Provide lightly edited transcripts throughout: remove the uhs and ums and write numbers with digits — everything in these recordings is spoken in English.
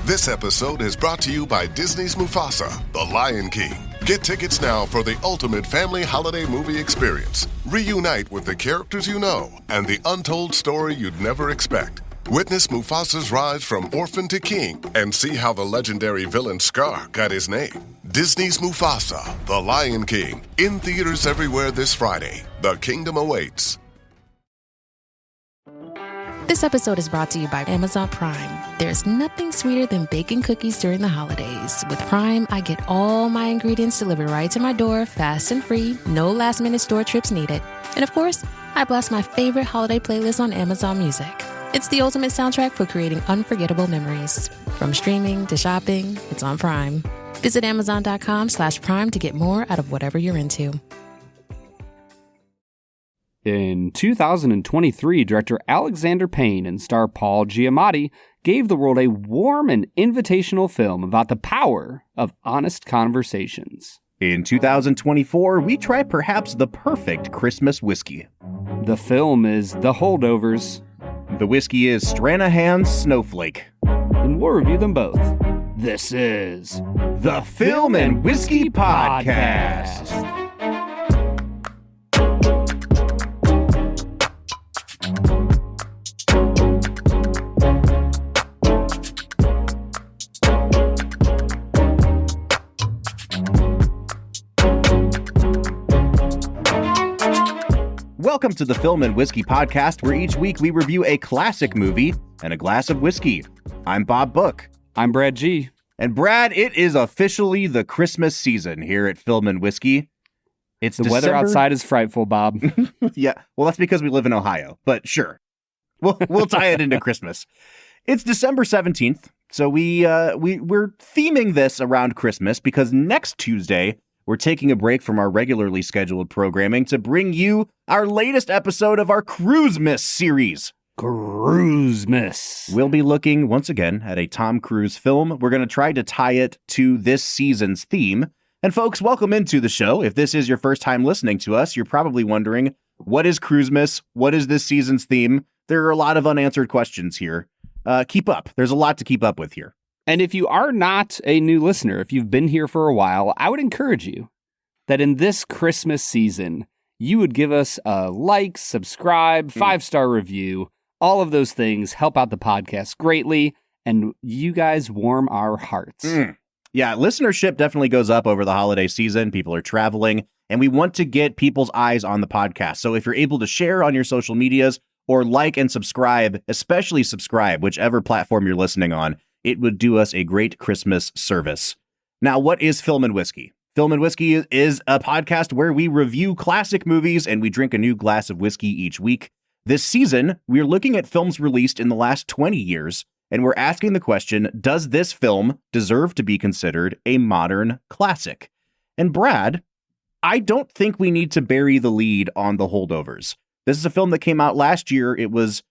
This episode is brought to you by Disney's Mufasa, The Lion King. Get tickets now for the ultimate family holiday movie experience. Reunite with the characters you know and the untold story you'd never expect. Witness Mufasa's rise from orphan to king and see how the legendary villain Scar got his name. Disney's Mufasa, The Lion King, in theaters everywhere this Friday. The kingdom awaits. This episode is brought to you by Amazon Prime. There's nothing sweeter than baking cookies during the holidays. With Prime, I get all my ingredients delivered right to my door, fast and free, no last-minute store trips needed. And of course, I blast my favorite holiday playlist on Amazon Music. It's the ultimate soundtrack for creating unforgettable memories. From streaming to shopping, it's on Prime. Visit Amazon.com/Prime to get more out of whatever you're into. In 2023, director Alexander Payne and star Paul Giamatti gave the world a warm and invitational film about the power of honest conversations. In 2024, we try perhaps the perfect Christmas whiskey. The film is The Holdovers. The whiskey is Stranahan Snowflake. And we'll review them both. This is the Film and Whiskey Podcast. Welcome to the Film and Whiskey Podcast, where each week we review a classic movie and a glass of whiskey. I'm Bob Book. I'm Brad G. And Brad, it is officially the Christmas season here at Film and Whiskey. It's the weather outside is frightful, Bob. Yeah, well, that's because we live in Ohio, but sure. We'll tie it into Christmas. It's December 17th, so we're theming this around Christmas because next Tuesday we're taking a break from our regularly scheduled programming to bring you our latest episode of our Cruise-Miss series. Cruise-Miss. We'll be looking, once again, at a Tom Cruise film. We're going to try to tie it to this season's theme. And folks, welcome into the show. If this is your first time listening to us, you're probably wondering, what is Cruise-Miss? What is this season's theme? There are a lot of unanswered questions here. Keep up. There's a lot to keep up with here. And if you are not a new listener, if you've been here for a while, I would encourage you that in this Christmas season, you would give us a like, subscribe, 5-star review. All of those things help out the podcast greatly, and you guys warm our hearts. Yeah, listenership definitely goes up over the holiday season. People are traveling, and we want to get people's eyes on the podcast. So if you're able to share on your social medias or like and subscribe, especially subscribe, whichever platform you're listening on, it would do us a great Christmas service. Now, what is Film and Whiskey? Film and Whiskey is a podcast where we review classic movies and we drink a new glass of whiskey each week. This season, we're looking at films released in the last 20 years, and we're asking the question, does this film deserve to be considered a modern classic? And Brad, I don't think we need to bury the lead on The Holdovers. This is a film that came out last year. It was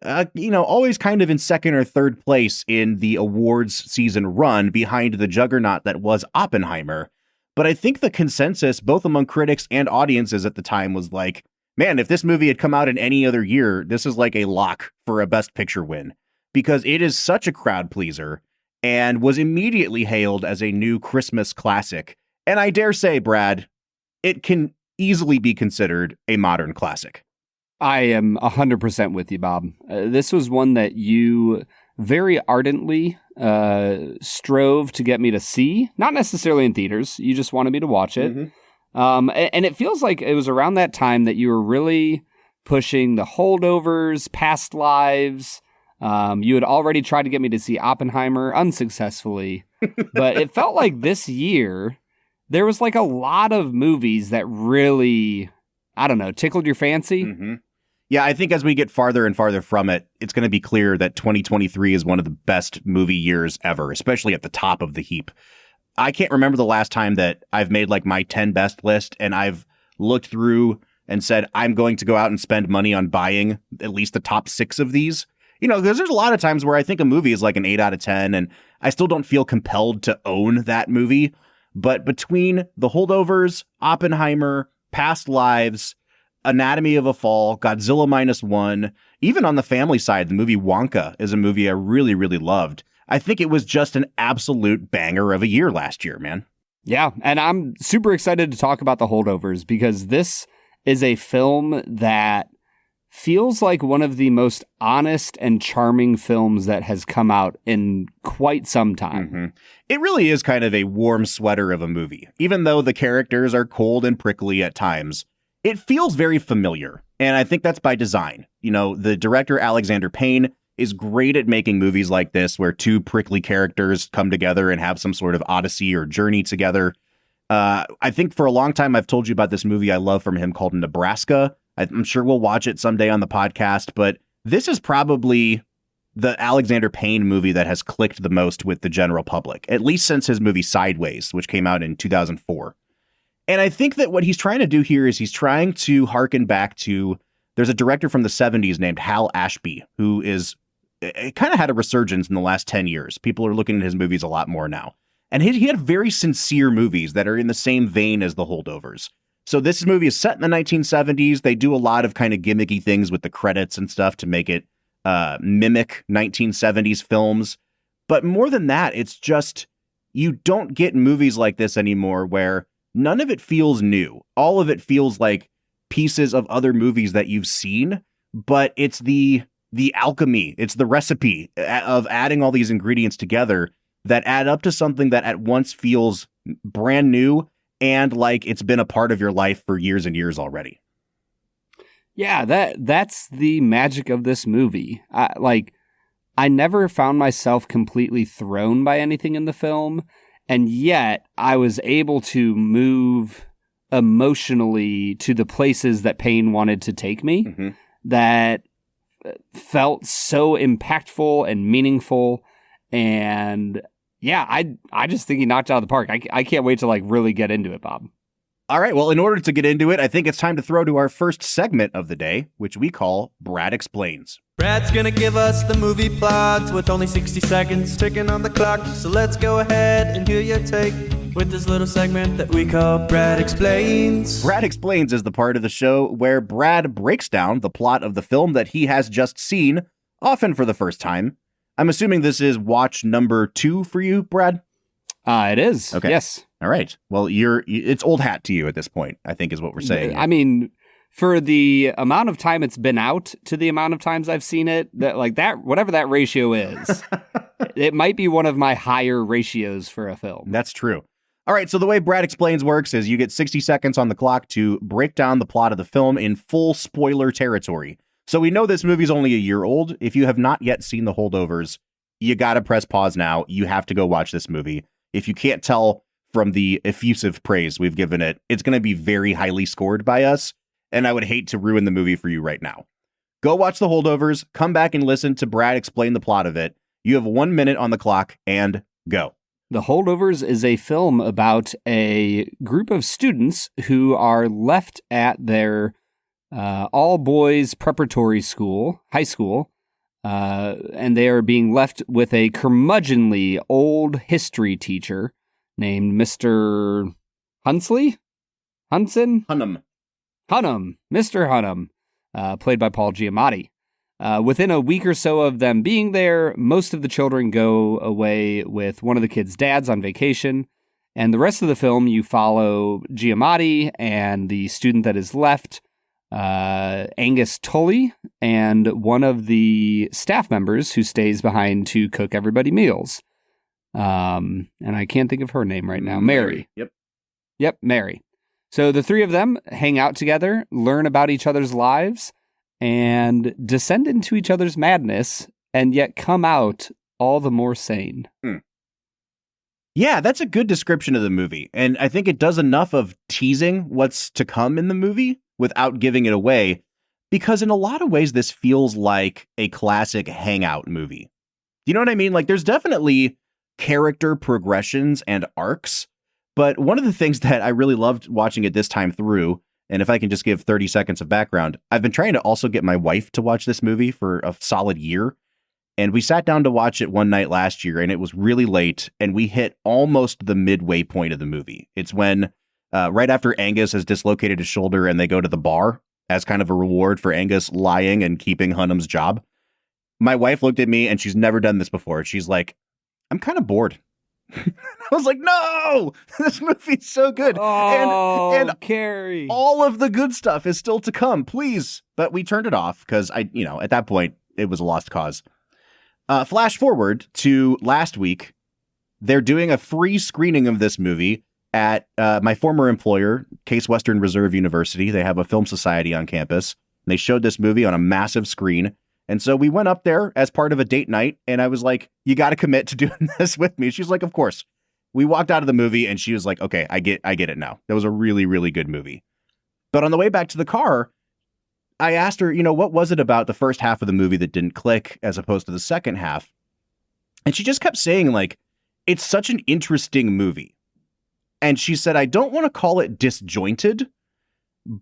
always kind of in second or third place in the awards season run behind the juggernaut that was Oppenheimer. But I think the consensus, both among critics and audiences at the time, was like, man, if this movie had come out in any other year, this is like a lock for a Best Picture win. Because it is such a crowd pleaser and was immediately hailed as a new Christmas classic. And I dare say, Brad, it can easily be considered a modern classic. I am 100% with you, Bob. This was one that you very ardently strove to get me to see. Not necessarily in theaters. You just wanted me to watch it. Mm-hmm. And it feels like it was around that time that you were really pushing The Holdovers, Past Lives. You had already tried to get me to see Oppenheimer unsuccessfully. But it felt like this year, there was like a lot of movies that really, I don't know, tickled your fancy. Mm-hmm. Yeah, I think as we get farther and farther from it, it's going to be clear that 2023 is one of the best movie years ever, especially at the top of the heap. I can't remember the last time that I've made like my 10 best list and I've looked through and said, I'm going to go out and spend money on buying at least the top 6 of these. You know, because there's a lot of times where I think a movie is like an 8 out of 10 and I still don't feel compelled to own that movie. But between The Holdovers, Oppenheimer, Past Lives, Anatomy of a Fall, Godzilla -1, even on the family side, the movie Wonka is a movie I really, really loved. I think it was just an absolute banger of a year last year, man. Yeah, and I'm super excited to talk about The Holdovers because this is a film that feels like one of the most honest and charming films that has come out in quite some time. Mm-hmm. It really is kind of a warm sweater of a movie. Even though the characters are cold and prickly at times, it feels very familiar. And I think that's by design. You know, the director, Alexander Payne, is great at making movies like this where two prickly characters come together and have some sort of odyssey or journey together. I think for a long time, I've told you about this movie I love from him called Nebraska. I'm sure we'll watch it someday on the podcast, but this is probably the Alexander Payne movie that has clicked the most with the general public, at least since his movie Sideways, which came out in 2004. And I think that what he's trying to do here is he's trying to harken back to, there's a director from the 70s named Hal Ashby, who is kind of had a resurgence in the last 10 years. People are looking at his movies a lot more now. And he had very sincere movies that are in the same vein as The Holdovers. So this movie is set in the 1970s. They do a lot of kind of gimmicky things with the credits and stuff to make it mimic 1970s films. But more than that, it's just, you don't get movies like this anymore where none of it feels new. All of it feels like pieces of other movies that you've seen, but it's the alchemy. It's the recipe of adding all these ingredients together that add up to something that at once feels brand new and like it's been a part of your life for years and years already. Yeah, that's the magic of this movie. I never found myself completely thrown by anything in the film, and yet I was able to move emotionally to the places that Payne wanted to take me that felt so impactful and meaningful. And yeah, I just think he knocked it out of the park. I can't wait to really get into it, Bob. All right. Well, in order to get into it, I think it's time to throw to our first segment of the day, which we call Brad Explains. Brad's gonna give us the movie plot with only 60 seconds ticking on the clock. So let's go ahead and hear your take with this little segment that we call Brad Explains. Brad Explains is the part of the show where Brad breaks down the plot of the film that he has just seen, often for the first time. I'm assuming this is watch number 2 for you, Brad? It is. Okay. Yes. All right. Well, it's old hat to you at this point, I think is what we're saying. I mean, for the amount of time it's been out to the amount of times I've seen it, that whatever that ratio is, it might be one of my higher ratios for a film. That's true. All right. So the way Brad Explains works is you get 60 seconds on the clock to break down the plot of the film in full spoiler territory. So we know this movie's only a year old. If you have not yet seen The Holdovers, you got to press pause now. You have to go watch this movie. If you can't tell from the effusive praise we've given it, it's going to be very highly scored by us. And I would hate to ruin the movie for you right now. Go watch The Holdovers, come back and listen to Brad explain the plot of it. You have 1 minute on the clock and go. The Holdovers is a film about a group of students who are left at their all-boys preparatory school, high school, and they are being left with a curmudgeonly old history teacher named Mr. Hunsley? Hunson? Hunnam. Mr. Hunnam, played by Paul Giamatti. Within a week or so of them being there, most of the children go away with one of the kids' dads on vacation, and the rest of the film you follow Giamatti and the student that is left, Angus Tully, and one of the staff members who stays behind to cook everybody meals. And I can't think of her name right now. Mary. Yep, Mary. So the three of them hang out together, learn about each other's lives, and descend into each other's madness, and yet come out all the more sane. Yeah, that's a good description of the movie. And I think it does enough of teasing what's to come in the movie without giving it away, because in a lot of ways, this feels like a classic hangout movie. You know what I mean? Like, there's definitely character progressions and arcs, but one of the things that I really loved watching it this time through, and if I can just give 30 seconds of background, I've been trying to also get my wife to watch this movie for a solid year. And we sat down to watch it one night last year, and it was really late, and we hit almost the midway point of the movie. It's when, right after Angus has dislocated his shoulder and they go to the bar as kind of a reward for Angus lying and keeping Hunnam's job. My wife looked at me, and she's never done this before. She's like, I'm kind of bored. I was like, no, this movie's so good. Oh, and Carrie. all of the good stuff is still to come, please. But we turned it off because at that point, it was a lost cause. Flash forward to last week. They're doing a free screening of this movie at my former employer, Case Western Reserve University. They have a film society on campus. They showed this movie on a massive screen. And so we went up there as part of a date night, and I was like, you got to commit to doing this with me. She's like, of course. We walked out of the movie, and she was like, okay, I get it now. That was a really, really good movie. But on the way back to the car, I asked her, what was it about the first half of the movie that didn't click as opposed to the second half? And she just kept saying, like, it's such an interesting movie. And she said, I don't want to call it disjointed,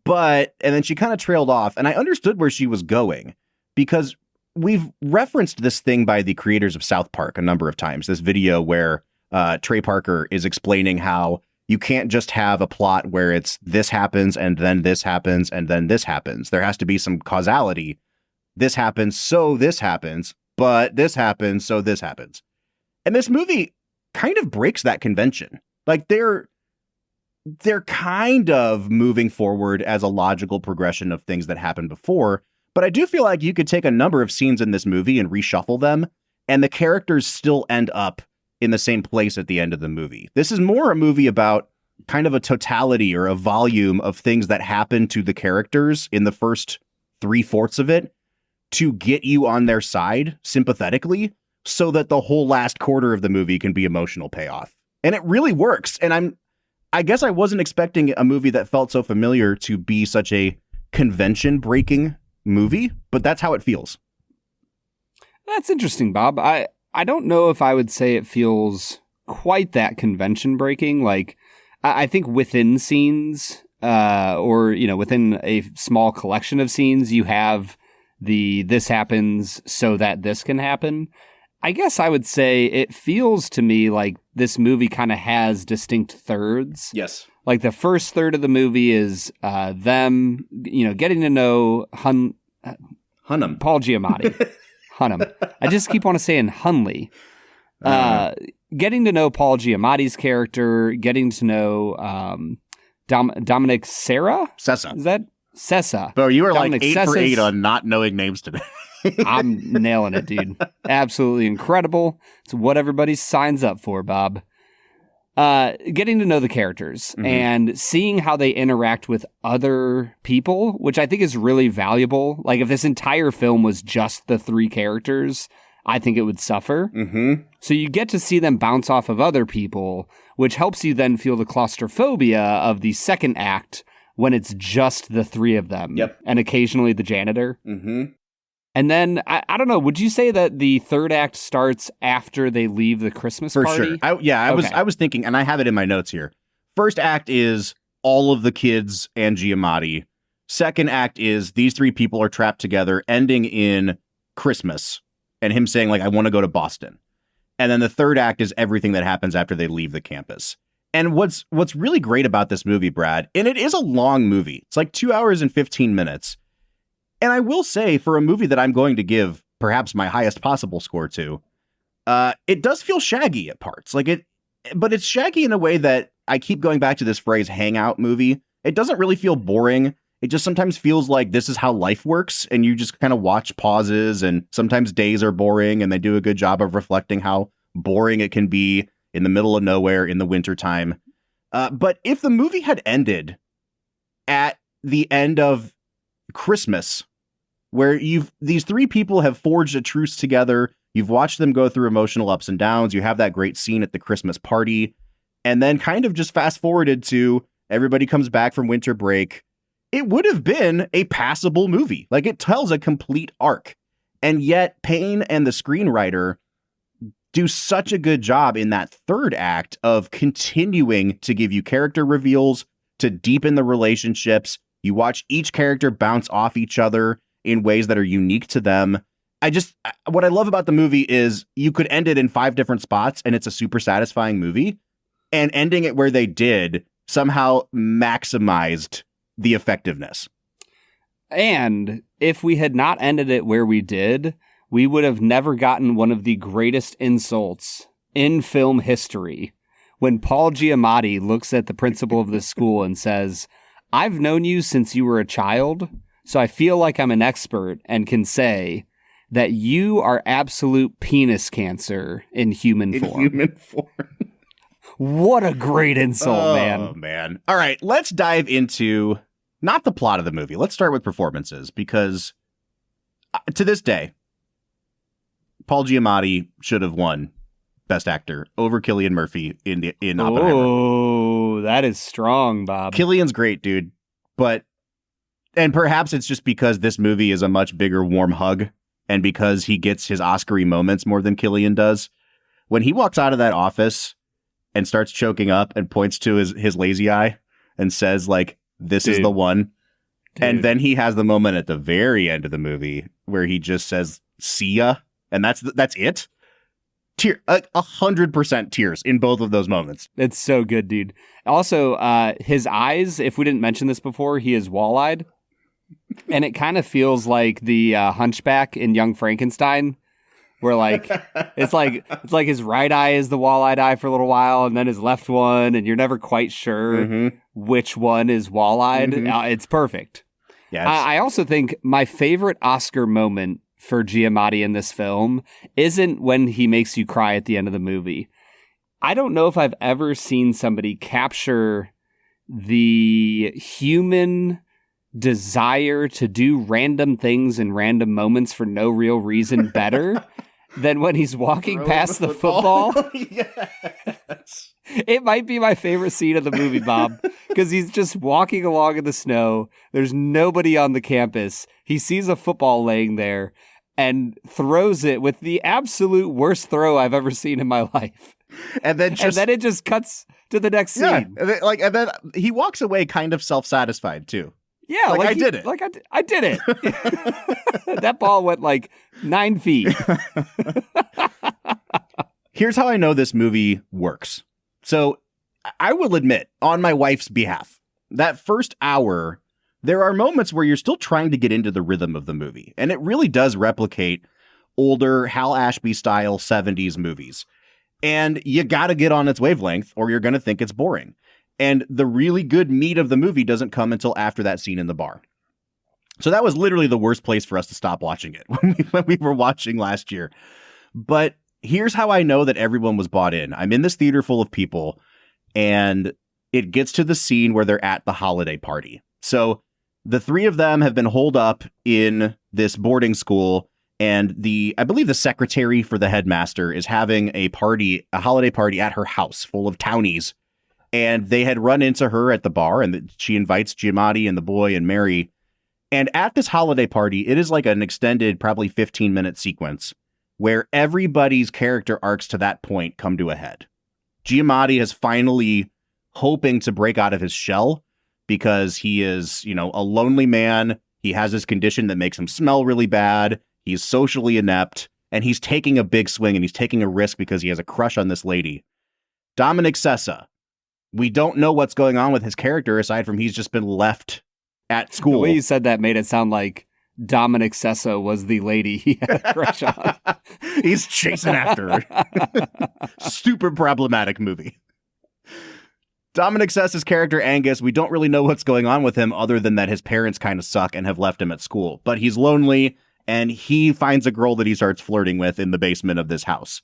and then she kind of trailed off, and I understood where she was going. Because we've referenced this thing by the creators of South Park a number of times, this video where Trey Parker is explaining how you can't just have a plot where it's this happens and then this happens and then this happens. There has to be some causality. This happens, so this happens, but this happens, so this happens. And this movie kind of breaks that convention. Like they're kind of moving forward as a logical progression of things that happened before. But I do feel like you could take a number of scenes in this movie and reshuffle them, and the characters still end up in the same place at the end of the movie. This is more a movie about kind of a totality or a volume of things that happen to the characters in the first 3/4 of it to get you on their side sympathetically so that the whole last quarter of the movie can be emotional payoff. And it really works. And I guess I wasn't expecting a movie that felt so familiar to be such a convention-breaking movie, but that's how it feels. That's interesting, Bob. I don't know if I would say it feels quite that convention breaking. Like I think within scenes, or within a small collection of scenes, you have this happens so that this can happen. I guess I would say it feels to me like this movie kind of has distinct thirds. Yes. Like the first third of the movie is them, getting to know Paul Giamatti. Hunnam. I just keep on saying Hunley. Getting to know Paul Giamatti's character, getting to know Dominic Sessa. Is that Sessa? Bro, you are Dominic like 8 Sessa's, for 8 on not knowing names today. I'm nailing it, dude. Absolutely incredible. It's what everybody signs up for, Bob. Getting to know the characters and seeing how they interact with other people, which I think is really valuable. Like if this entire film was just the 3 characters, I think it would suffer. Mm-hmm. So you get to see them bounce off of other people, which helps you then feel the claustrophobia of the second act when it's just the 3 of them. Yep. And occasionally the janitor. Mm-hmm. And then, I don't know, would you say that the third act starts after they leave the Christmas party? For sure. I was thinking, and I have it in my notes here. First act is all of the kids and Giamatti. Second act is these 3 people are trapped together, ending in Christmas, and him saying, like, I want to go to Boston. And then the third act is everything that happens after they leave the campus. And what's really great about this movie, Brad, and it is a long movie. It's like 2 hours and 15 minutes. And I will say, for a movie that I'm going to give perhaps my highest possible score to, it does feel shaggy at parts. But it's shaggy in a way that I keep going back to this phrase, hangout movie. It doesn't really feel boring. It just sometimes feels like this is how life works. And you just kind of watch pauses, and sometimes days are boring, and they do a good job of reflecting how boring it can be in the middle of nowhere in the wintertime. But if the movie had ended at the end of Christmas, where these 3 people have forged a truce together, you've watched them go through emotional ups and downs, you have that great scene at the Christmas party, and then kind of just fast forwarded to everybody comes back from winter break, it would have been a passable movie. Like, it tells a complete arc. And yet Payne and the screenwriter do such a good job in that third act of continuing to give you character reveals, to deepen the relationships. You watch each character bounce off each other in ways that are unique to them. What I love about the movie is you could end it in 5 different spots and it's a super satisfying movie. And ending it where they did somehow maximized the effectiveness. And if we had not ended it where we did, we would have never gotten one of the greatest insults in film history when Paul Giamatti looks at the principal of this school and says, "I've known you since you were a child, so I feel like I'm an expert and can say that you are absolute penis cancer in human form." What a great insult, man. Oh, man. All right, let's dive into not the plot of the movie. Let's start with performances, because to this day, Paul Giamatti should have won Best Actor over Cillian Murphy in Oppenheimer. Oh, that is strong, Bob. Cillian's great, dude. And perhaps it's just because this movie is a much bigger warm hug, and because he gets his Oscar-y moments more than Cillian does. When he walks out of that office and starts choking up and points to his lazy eye and says, like, this is the one. Dude. And then he has the moment at the very end of the movie where he just says, "See ya." And that's it. 100% tears in both of those moments. It's so good, dude. Also, his eyes, if we didn't mention this before, he is wall-eyed. And it kind of feels like the hunchback in Young Frankenstein, where like it's like his right eye is the wall-eyed eye for a little while, and then his left one, and you're never quite sure which one is wall-eyed. It's perfect. Yeah. I also think my favorite Oscar moment for Giamatti in this film isn't when he makes you cry at the end of the movie. I don't know if I've ever seen somebody capture the human desire to do random things in random moments for no real reason better than when he's walking past the football. Yes. It might be my favorite scene of the movie, Bob, because he's just walking along in the snow. There's nobody on the campus. He sees a football laying there and throws it with the absolute worst throw I've ever seen in my life. And then it just cuts to the next scene. Yeah, and then he walks away kind of self-satisfied too. Yeah, I did it. I did it. That ball went like 9 feet. Here's how I know this movie works. So I will admit, on my wife's behalf, that first hour, there are moments where you're still trying to get into the rhythm of the movie. And it really does replicate older Hal Ashby style 70s movies. And you got to get on its wavelength or you're going to think it's boring. And the really good meat of the movie doesn't come until after that scene in the bar. So that was literally the worst place for us to stop watching it when we were watching last year. But here's how I know that everyone was bought in. I'm in this theater full of people, and it gets to the scene where they're at the holiday party. So the three of them have been holed up in this boarding school, and I believe the secretary for the headmaster is having a holiday party at her house full of townies. And they had run into her at the bar, and she invites Giamatti and the boy and Mary. And at this holiday party, it is like an extended, probably 15-minute sequence where everybody's character arcs to that point come to a head. Giamatti is finally hoping to break out of his shell because he is, a lonely man. He has this condition that makes him smell really bad. He's socially inept, and he's taking a big swing, and he's taking a risk because he has a crush on this lady. Dominic Sessa. We don't know what's going on with his character aside from he's just been left at school. The way you said that made it sound like Dominic Sessa was the lady he had a crush on. He's chasing after her. Super problematic movie. Dominic Sessa's character, Angus, we don't really know what's going on with him other than that his parents kind of suck and have left him at school. But he's lonely, and he finds a girl that he starts flirting with in the basement of this house.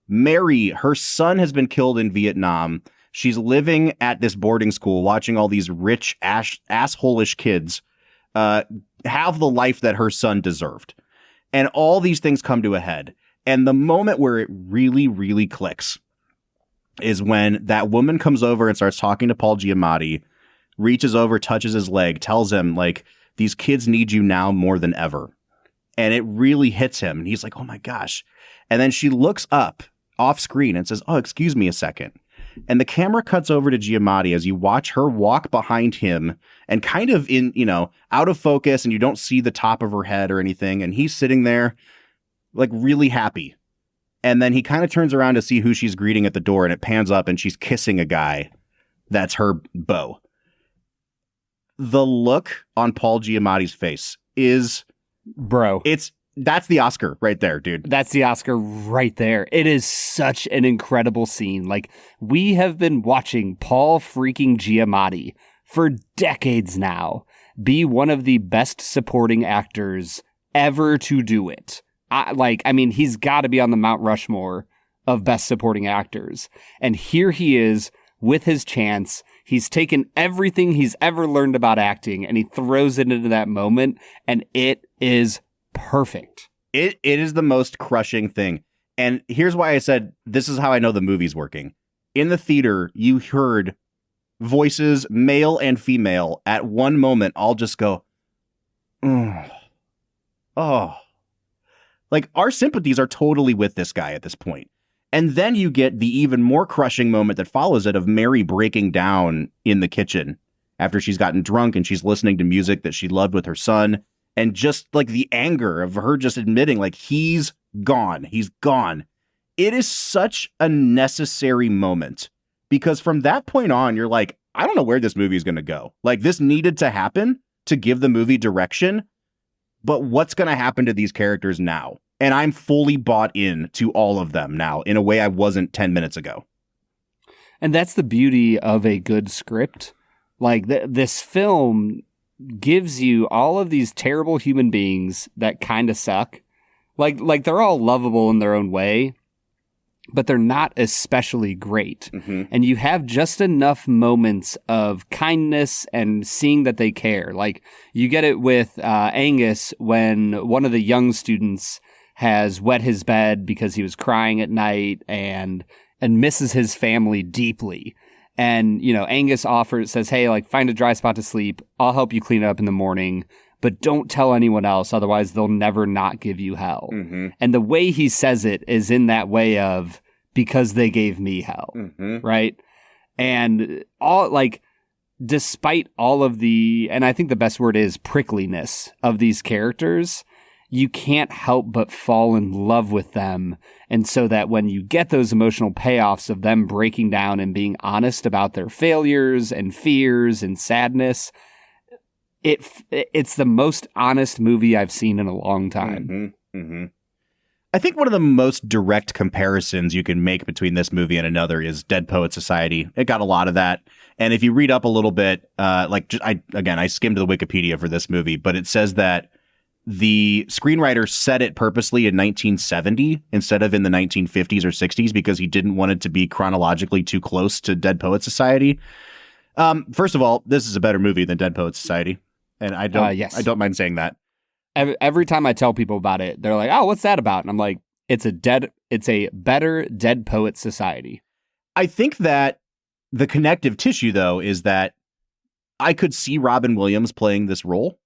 Mary, her son has been killed in Vietnam. She's living at this boarding school watching all these rich asshole-ish kids have the life that her son deserved. And all these things come to a head. And the moment where it really, really clicks is when that woman comes over and starts talking to Paul Giamatti, reaches over, touches his leg, tells him, like, these kids need you now more than ever. And it really hits him. And he's like, oh my gosh. And then she looks up off screen and says, oh, excuse me a second. And the camera cuts over to Giamatti as you watch her walk behind him and kind of in, out of focus, and you don't see the top of her head or anything. And he's sitting there like really happy. And then he kind of turns around to see who she's greeting at the door, and it pans up and she's kissing a guy that's her beau. The look on Paul Giamatti's face is, bro, it's That's the Oscar right there, dude. That's the Oscar right there. It is such an incredible scene. Like, we have been watching Paul freaking Giamatti for decades now be one of the best supporting actors ever to do it. He's got to be on the Mount Rushmore of best supporting actors. And here he is with his chance. He's taken everything he's ever learned about acting and he throws it into that moment, and it is perfect. It is the most crushing thing. And here's why I said this is how I know the movie's working. In the theater, you heard voices, male and female, at one moment all just go, oh. Like, our sympathies are totally with this guy at this point. And then you get the even more crushing moment that follows it of Mary breaking down in the kitchen after she's gotten drunk and she's listening to music that she loved with her son. And just like the anger of her just admitting, like, he's gone. He's gone. It is such a necessary moment because from that point on, you're like, I don't know where this movie is going to go. Like, this needed to happen to give the movie direction. But what's going to happen to these characters now? And I'm fully bought in to all of them now in a way I wasn't 10 minutes ago. And that's the beauty of a good script. Like, this film gives you all of these terrible human beings that kind of suck. Like they're all lovable in their own way, but they're not especially great. Mm-hmm. And you have just enough moments of kindness and seeing that they care. Like, you get it with Angus when one of the young students has wet his bed because he was crying at night and misses his family deeply. And, Angus says, hey, like, find a dry spot to sleep. I'll help you clean it up in the morning, but don't tell anyone else. Otherwise, they'll never not give you hell. Mm-hmm. And the way he says it is in that way of, because they gave me hell. Mm-hmm. Right. And despite all of and I think the best word is prickliness of these characters, you can't help but fall in love with them. And so that when you get those emotional payoffs of them breaking down and being honest about their failures and fears and sadness, it's the most honest movie I've seen in a long time. Mm-hmm. Mm-hmm. I think one of the most direct comparisons you can make between this movie and another is Dead Poets Society. It got a lot of that. And if you read up a little bit, I skimmed the Wikipedia for this movie, but it says that the screenwriter set it purposely in 1970 instead of in the 1950s or 60s because he didn't want it to be chronologically too close to Dead Poets Society. First of all, this is a better movie than Dead Poets Society, and I don't mind saying that. Every time I tell people about it, they're like, "Oh, what's that about?" And I'm like, "It's a better Dead Poets Society." I think that the connective tissue, though, is that I could see Robin Williams playing this role.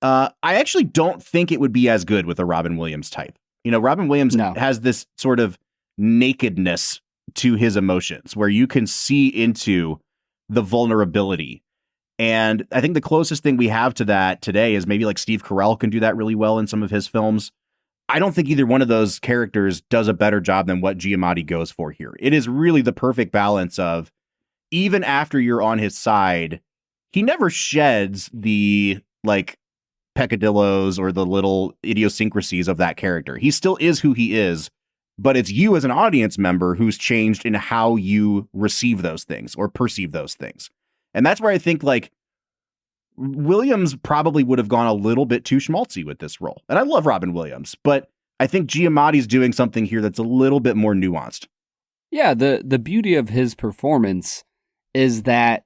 I actually don't think it would be as good with a Robin Williams type. Robin Williams has this sort of nakedness to his emotions where you can see into the vulnerability. And I think the closest thing we have to that today is maybe like Steve Carell can do that really well in some of his films. I don't think either one of those characters does a better job than what Giamatti goes for here. It is really the perfect balance of, even after you're on his side, he never sheds the peccadillos or the little idiosyncrasies of that character. He still is who he is, but it's you as an audience member who's changed in how you receive those things or perceive those things. And that's where I think Williams probably would have gone a little bit too schmaltzy with this role. And I love Robin Williams, but I think Giamatti's doing something here that's a little bit more nuanced. Yeah, the beauty of his performance is that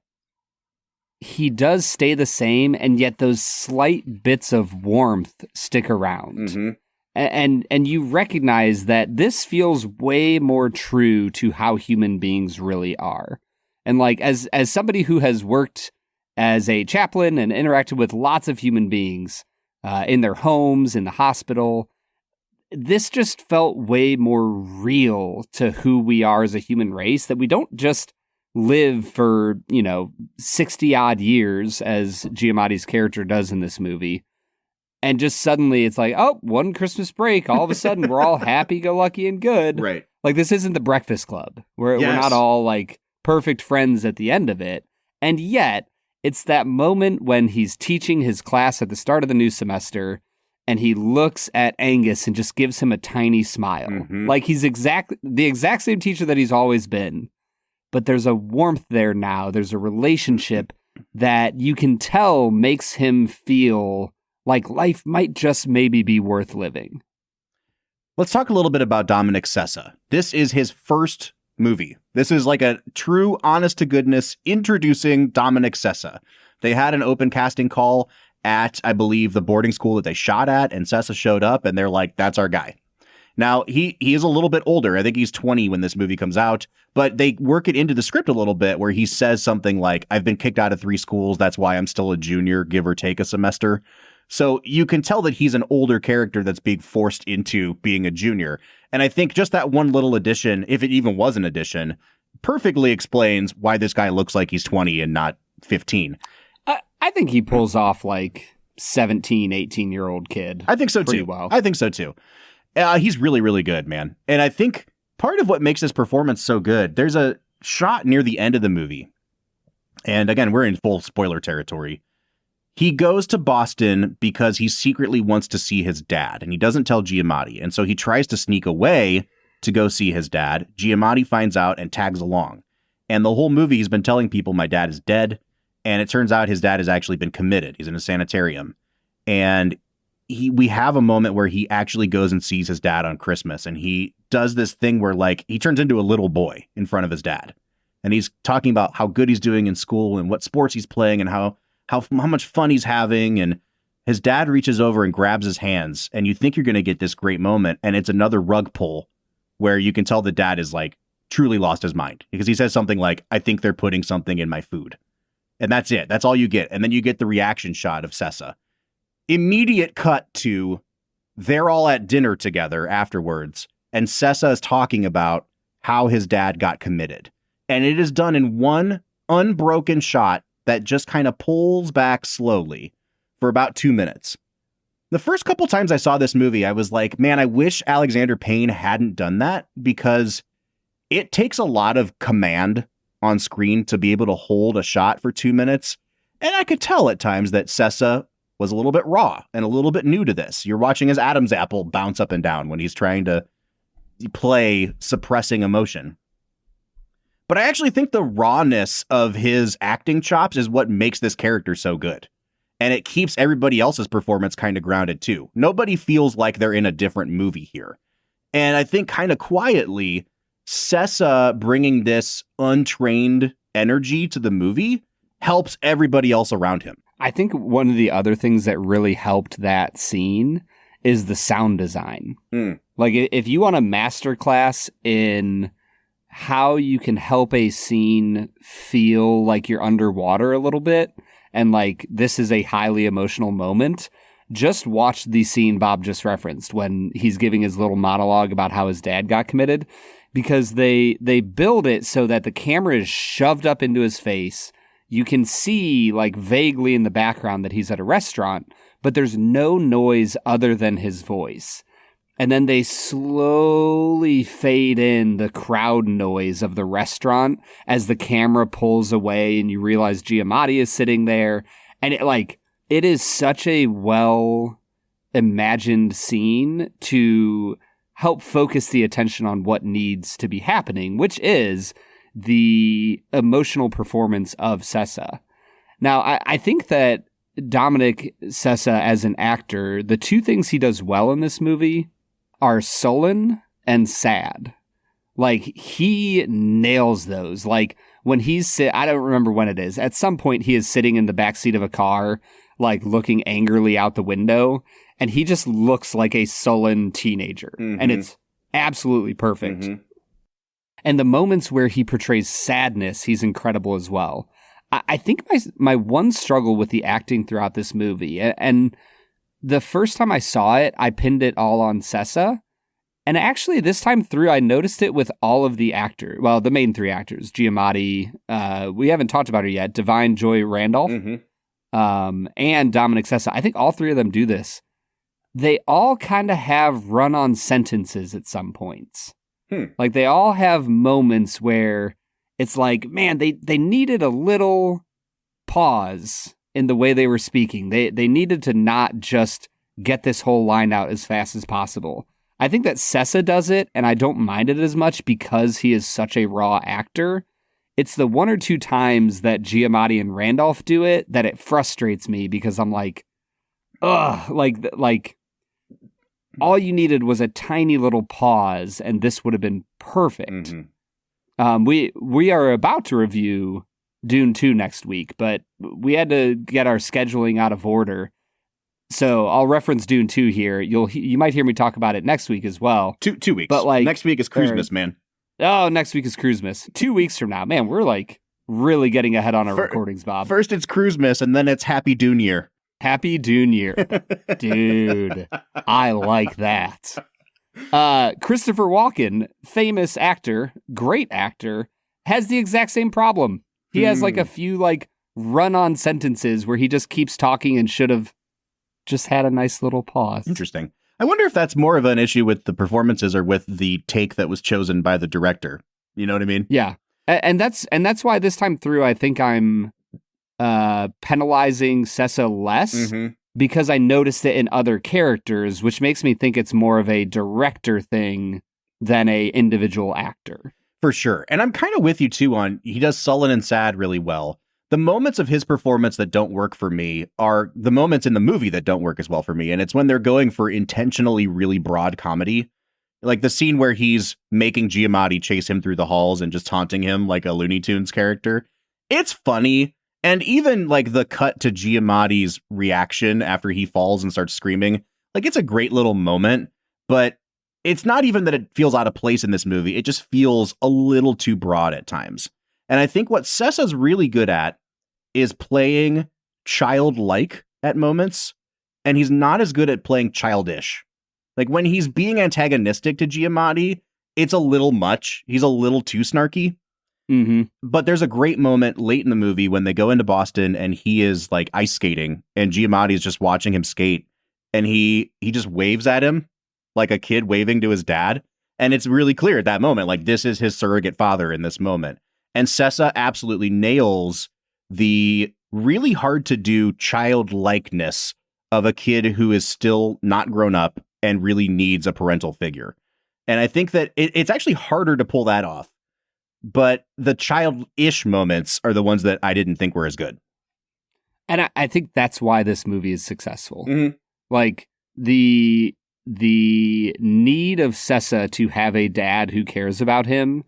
he does stay the same, and yet those slight bits of warmth stick around. Mm-hmm. And you recognize that this feels way more true to how human beings really are. And as somebody who has worked as a chaplain and interacted with lots of human beings in their homes, in the hospital, this just felt way more real to who we are as a human race, that we don't just live for, 60 odd years as Giamatti's character does in this movie. And just suddenly it's like, oh, one Christmas break, all of a sudden we're all happy-go-lucky and good. Right. Like, this isn't the Breakfast Club. We're not all perfect friends at the end of it. And yet it's that moment when he's teaching his class at the start of the new semester and he looks at Angus and just gives him a tiny smile. Mm-hmm. Like he's the exact same teacher that he's always been. But there's a warmth there now. There's a relationship that you can tell makes him feel like life might just maybe be worth living. Let's talk a little bit about Dominic Sessa. This is his first movie. This is like a true, honest-to-goodness introducing Dominic Sessa. They had an open casting call at, I believe, the boarding school that they shot at, and Sessa showed up, and they're like, that's our guy. Now, he is a little bit older. I think he's 20 when this movie comes out, but they work it into the script a little bit where he says something like, I've been kicked out of 3 schools. That's why I'm still a junior, give or take a semester. So you can tell that he's an older character that's being forced into being a junior. And I think just that one little addition, if it even was an addition, perfectly explains why this guy looks like he's 20 and not 15. I think he pulls off like 17, 18-year-old kid. I think so pretty too. well. I think so too. He's really, really good, man. And I think part of what makes this performance so good, there's a shot near the end of the movie. And again, we're in full spoiler territory. He goes to Boston because he secretly wants to see his dad, and he doesn't tell Giamatti. And so he tries to sneak away to go see his dad. Giamatti finds out and tags along. And the whole movie, he's been telling people, my dad is dead. And it turns out his dad has actually been committed. He's in a sanitarium. And we have a moment where he actually goes and sees his dad on Christmas. And he does this thing where, like, he turns into a little boy in front of his dad. And he's talking about how good he's doing in school and what sports he's playing and how much fun he's having. And his dad reaches over and grabs his hands. And you think you're going to get this great moment. And it's another rug pull where you can tell the dad is, like, truly lost his mind. Because he says something like, I think they're putting something in my food. And that's it. That's all you get. And then you get the reaction shot of Sessa. Immediate cut to they're all at dinner together afterwards. And Sessa is talking about how his dad got committed. And it is done in one unbroken shot that just kind of pulls back slowly for about 2 minutes. The first couple times I saw this movie, I was like, man, I wish Alexander Payne hadn't done that, because it takes a lot of command on screen to be able to hold a shot for 2 minutes. And I could tell at times that Sessa was a little bit raw and a little bit new to this. You're watching his Adam's apple bounce up and down when he's trying to play suppressing emotion. But I actually think the rawness of his acting chops is what makes this character so good. And it keeps everybody else's performance kind of grounded too. Nobody feels like they're in a different movie here. And I think kind of quietly, Sessa bringing this untrained energy to the movie helps everybody else around him. I think one of the other things that really helped that scene is the sound design. Like, if you want a masterclass in how you can help a scene feel like you're underwater a little bit, and like this is a highly emotional moment, just watch the scene Bob just referenced when he's giving his little monologue about how his dad got committed, because they build it so that the camera is shoved up into his face. You can see, like, vaguely in the background that he's at a restaurant, but there's no noise other than his voice. And then they slowly fade in the crowd noise of the restaurant as the camera pulls away and you realize Giamatti is sitting there. And it is such a well imagined scene to help focus the attention on what needs to be happening, which is the emotional performance of Sessa. Now, I think that Dominic Sessa as an actor, the two things he does well in this movie are sullen and sad. Like, he nails those. Like, when I don't remember when it is. At some point, he is sitting in the backseat of a car, like, looking angrily out the window, and he just looks like a sullen teenager. Mm-hmm. And it's absolutely perfect. Mm-hmm. And the moments where he portrays sadness, he's incredible as well. I think my one struggle with the acting throughout this movie, and the first time I saw it, I pinned it all on Sessa. And actually, this time through, I noticed it with all of the actors. Well, the main 3 actors, Giamatti, we haven't talked about her yet, Divine Joy Randolph, and Dominic Sessa. I think all 3 of them do this. They all kind of have run-on sentences at some points. Like, they all have moments where it's like, man, they needed a little pause in the way they were speaking. They needed to not just get this whole line out as fast as possible. I think that Sessa does it, and I don't mind it as much because he is such a raw actor. It's the one or two times that Giamatti and Randolph do it that it frustrates me because I'm like, ugh, like all you needed was a tiny little pause, and this would have been perfect. Mm-hmm. We are about to review Dune 2 next week, but we had to get our scheduling out of order. So I'll reference Dune 2 here. You might hear me talk about it next week as well. 2 weeks. But like next week is Christmas, man. Oh, next week is Christmas. 2 weeks from now. Man, we're like really getting ahead on our recordings, Bob. First it's Christmas, and then it's Happy Dune Year. Happy Dune Year. Dude, I like that. Christopher Walken, famous actor, great actor, has the exact same problem. He has like a few like run-on sentences where he just keeps talking and should have just had a nice little pause. Interesting. I wonder if that's more of an issue with the performances or with the take that was chosen by the director. You know what I mean? Yeah. And that's why this time through, I think I'm penalizing Sessa less because I noticed it in other characters, which makes me think it's more of a director thing than a individual actor. For sure. And I'm kind of with you too on he does sullen and sad really well. The moments of his performance that don't work for me are the moments in the movie that don't work as well for me. And it's when they're going for intentionally really broad comedy. Like the scene where he's making Giamatti chase him through the halls and just taunting him like a Looney Tunes character. It's funny. And even like the cut to Giamatti's reaction after he falls and starts screaming, like it's a great little moment, but it's not even that it feels out of place in this movie. It just feels a little too broad at times. And I think what Sessa's really good at is playing childlike at moments, and he's not as good at playing childish. Like when he's being antagonistic to Giamatti, it's a little much. He's a little too snarky. Mm-hmm. But there's a great moment late in the movie when they go into Boston and he is like ice skating and Giamatti is just watching him skate, and he just waves at him like a kid waving to his dad. And it's really clear at that moment, like this is his surrogate father in this moment. And Sessa absolutely nails the really hard to do childlikeness of a kid who is still not grown up and really needs a parental figure. And I think that it's actually harder to pull that off. But the childish moments are the ones that I didn't think were as good. And I think that's why this movie is successful. Mm-hmm. Like the need of Sessa to have a dad who cares about him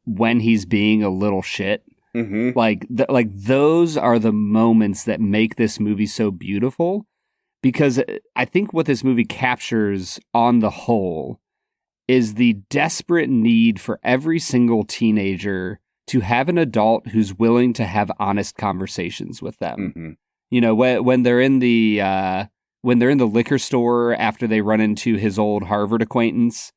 when he's being a little shit. Mm-hmm. Like those are the moments that make this movie so beautiful, because I think what this movie captures on the whole is the desperate need for every single teenager to have an adult who's willing to have honest conversations with them. Mm-hmm. You know, when they're in the liquor store after they run into his old Harvard acquaintance,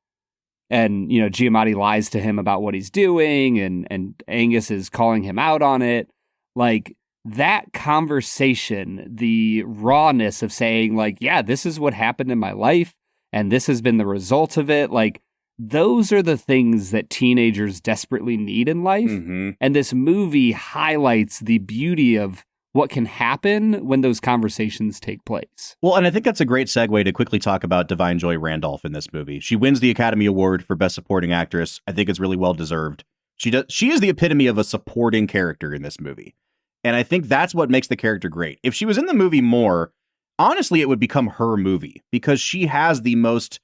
and, you know, Giamatti lies to him about what he's doing, and Angus is calling him out on it. Like, that conversation, the rawness of saying, like, yeah, this is what happened in my life, and this has been the result of it. Like, those are the things that teenagers desperately need in life. Mm-hmm. And this movie highlights the beauty of what can happen when those conversations take place. Well, and I think that's a great segue to quickly talk about Divine Joy Randolph in this movie. She wins the Academy Award for Best Supporting Actress. I think it's really well deserved. She is the epitome of a supporting character in this movie. And I think that's what makes the character great. If she was in the movie more, honestly, it would become her movie, because she has the most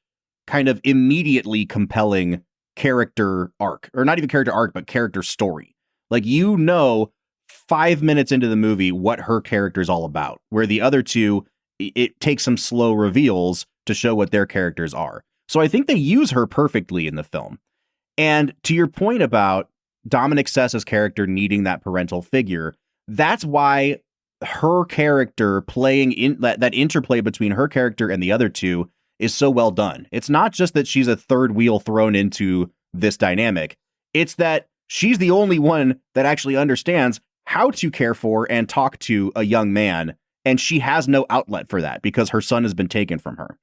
kind of immediately compelling character arc, or not even character arc, but character story. Like, you know, 5 minutes into the movie what her character is all about, where the other two, it takes some slow reveals to show what their characters are. So I think they use her perfectly in the film. And to your point about Dominic Sessa's character needing that parental figure, that's why her character playing in that interplay between her character and the other two is so well done. It's not just that she's a third wheel thrown into this dynamic. It's that she's the only one that actually understands how to care for and talk to a young man, and she has no outlet for that because her son has been taken from her.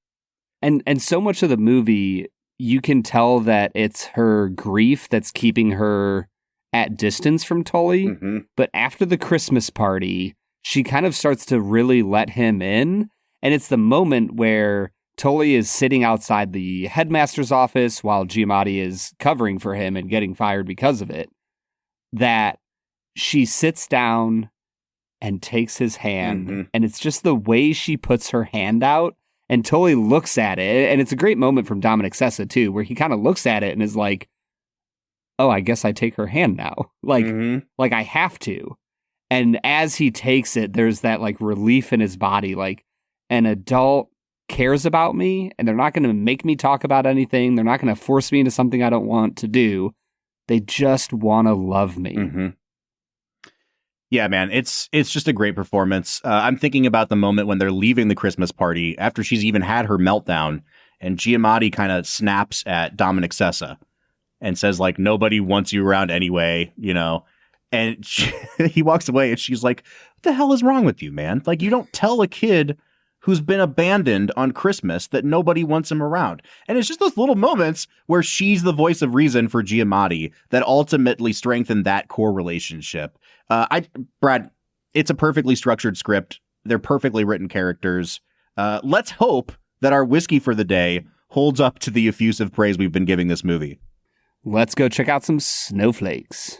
And so much of the movie, you can tell that it's her grief that's keeping her at distance from Tully. Mm-hmm. But after the Christmas party, she kind of starts to really let him in. And it's the moment where Tully is sitting outside the headmaster's office while Giamatti is covering for him and getting fired because of it, that she sits down and takes his hand. And it's just the way she puts her hand out, and Tully looks at it. And it's a great moment from Dominic Sessa, too, where he kind of looks at it and is like, oh, I guess I take her hand now. Like I have to. And as he takes it, there's that like relief in his body. Like, an adult cares about me, and they're not going to make me talk about anything. They're not going to force me into something I don't want to do. They just want to love me. Yeah, man, it's just a great performance. I'm thinking about the moment when they're leaving the Christmas party after she's even had her meltdown, and Giamatti kind of snaps at Dominic Sessa and says, like, nobody wants you around anyway, you know? And he walks away, and she's like, what the hell is wrong with you, man? Like, you don't tell a kid who's been abandoned on Christmas that nobody wants him around. And it's just those little moments where she's the voice of reason for Giamatti that ultimately strengthen that core relationship. Brad, it's a perfectly structured script. They're perfectly written characters. Let's hope that our whiskey for the day holds up to the effusive praise we've been giving this movie. Let's go check out some snowflakes.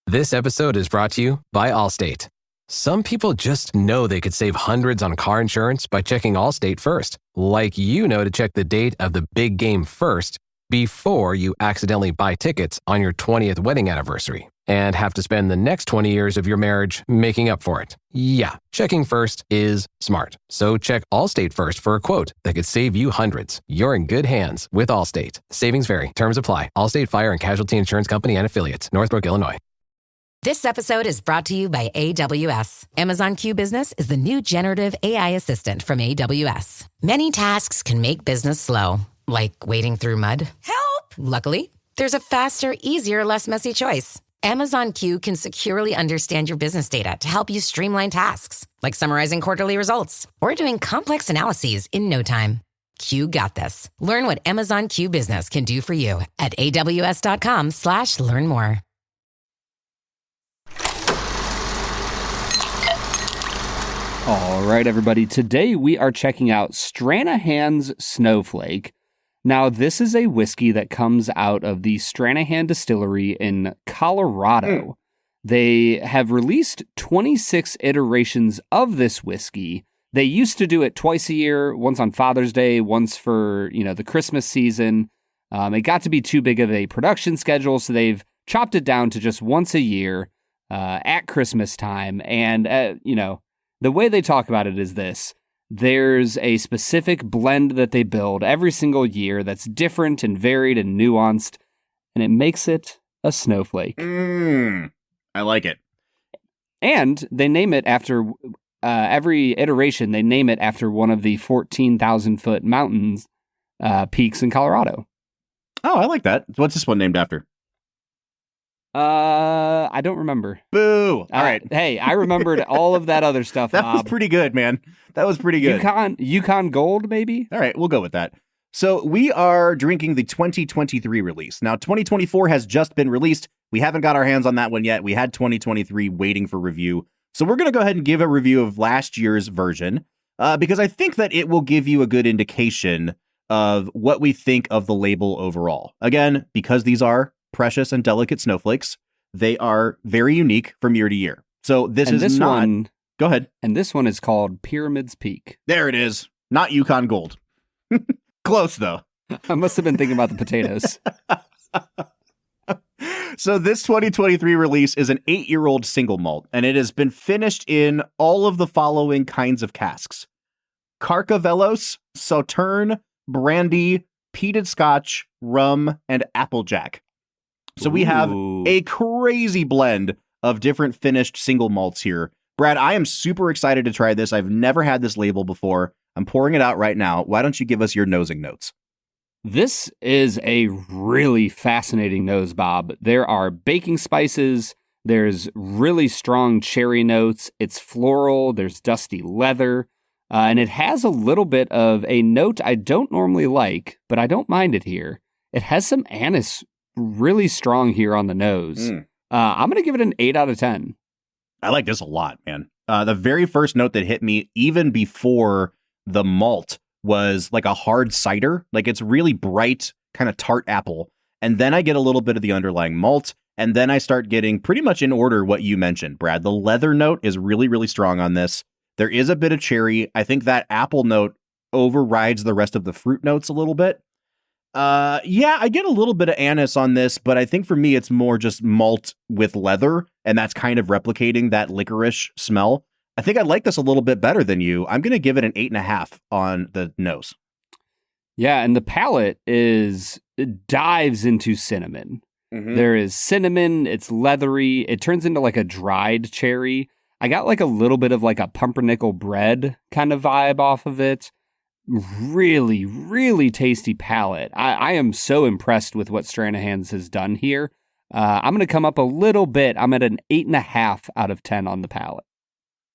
This episode is brought to you by Allstate. Some people just know they could save hundreds on car insurance by checking Allstate first. Like you know to check the date of the big game first before you accidentally buy tickets on your 20th wedding anniversary and have to spend the next 20 years of your marriage making up for it. Yeah, checking first is smart. So check Allstate first for a quote that could save you hundreds. You're in good hands with Allstate. Savings vary. Terms apply. Allstate Fire and Casualty Insurance Company and Affiliates. Northbrook, Illinois. This episode is brought to you by AWS. Amazon Q Business is the new generative AI assistant from AWS. Many tasks can make business slow, like wading through mud. Help! Luckily, there's a faster, easier, less messy choice. Amazon Q can securely understand your business data to help you streamline tasks, like summarizing quarterly results or doing complex analyses in no time. Q got this. Learn what Amazon Q Business can do for you at aws.com/learn more. All right, everybody. Today we are checking out Stranahan's Snowflake. Now, this is a whiskey that comes out of the Stranahan distillery in Colorado. They have released 26 iterations of this whiskey. They used to do it twice a year, once on Father's Day, once for, the Christmas season. It got to be too big of a production schedule, so they've chopped it down to just once a year at Christmas time. And, the way they talk about it is this. There's a specific blend that they build every single year that's different and varied and nuanced, and it makes it a snowflake. I like it. And they name it after, every iteration, they name it after one of the 14,000-foot mountains peaks in Colorado. Oh, I like that. What's this one named after? I don't remember. Boo! All right. Hey, I remembered all of that other stuff, That Bob. was pretty good, man. That was pretty good. Yukon Gold, maybe? All right, we'll go with that. So we are drinking the 2023 release. Now, 2024 has just been released. We haven't got our hands on that one yet. We had 2023 waiting for review. So we're going to go ahead and give a review of last year's version because I think that it will give you a good indication of what we think of the label overall. Again, because these are precious and delicate snowflakes, they are very unique from year to year. So this one. Go ahead. And this one is called Pyramid's Peak. There it is. Not Yukon Gold. Close, though. I must have been thinking about the potatoes. So this 2023 release is an 8-year-old single malt, and it has been finished in all of the following kinds of casks: Carcavelos, Sauterne, brandy, peated scotch, rum, and applejack. So we have a crazy blend of different finished single malts here. Brad, I am super excited to try this. I've never had this label before. I'm pouring it out right now. Why don't you give us your nosing notes? This is a really fascinating nose, Bob. There are baking spices. There's really strong cherry notes. It's floral. There's dusty leather. And it has a little bit of a note I don't normally like, but I don't mind it here. It has some anise really strong here on the nose. I'm going to give it an 8 out of 10. I like this a lot, man. The very first note that hit me, even before the malt, was like a hard cider. Like it's really bright, kind of tart apple. And then I get a little bit of the underlying malt. And then I start getting pretty much in order what you mentioned, Brad. The leather note is really, really strong on this. There is a bit of cherry. I think that apple note overrides the rest of the fruit notes a little bit. Yeah, I get a little bit of anise on this, but I think for me, it's more just malt with leather, and that's kind of replicating that licorice smell. I think I like this a little bit better than you. I'm going to give it an 8.5 on the nose. Yeah, and the palate it dives into cinnamon. Mm-hmm. There is cinnamon, it's leathery, it turns into like a dried cherry. I got like a little bit of like a pumpernickel bread kind of vibe off of it. Really, really tasty palate. I am so impressed with what Stranahan's has done here. I'm going to come up a little bit. I'm at an 8.5 out of 10 on the palate.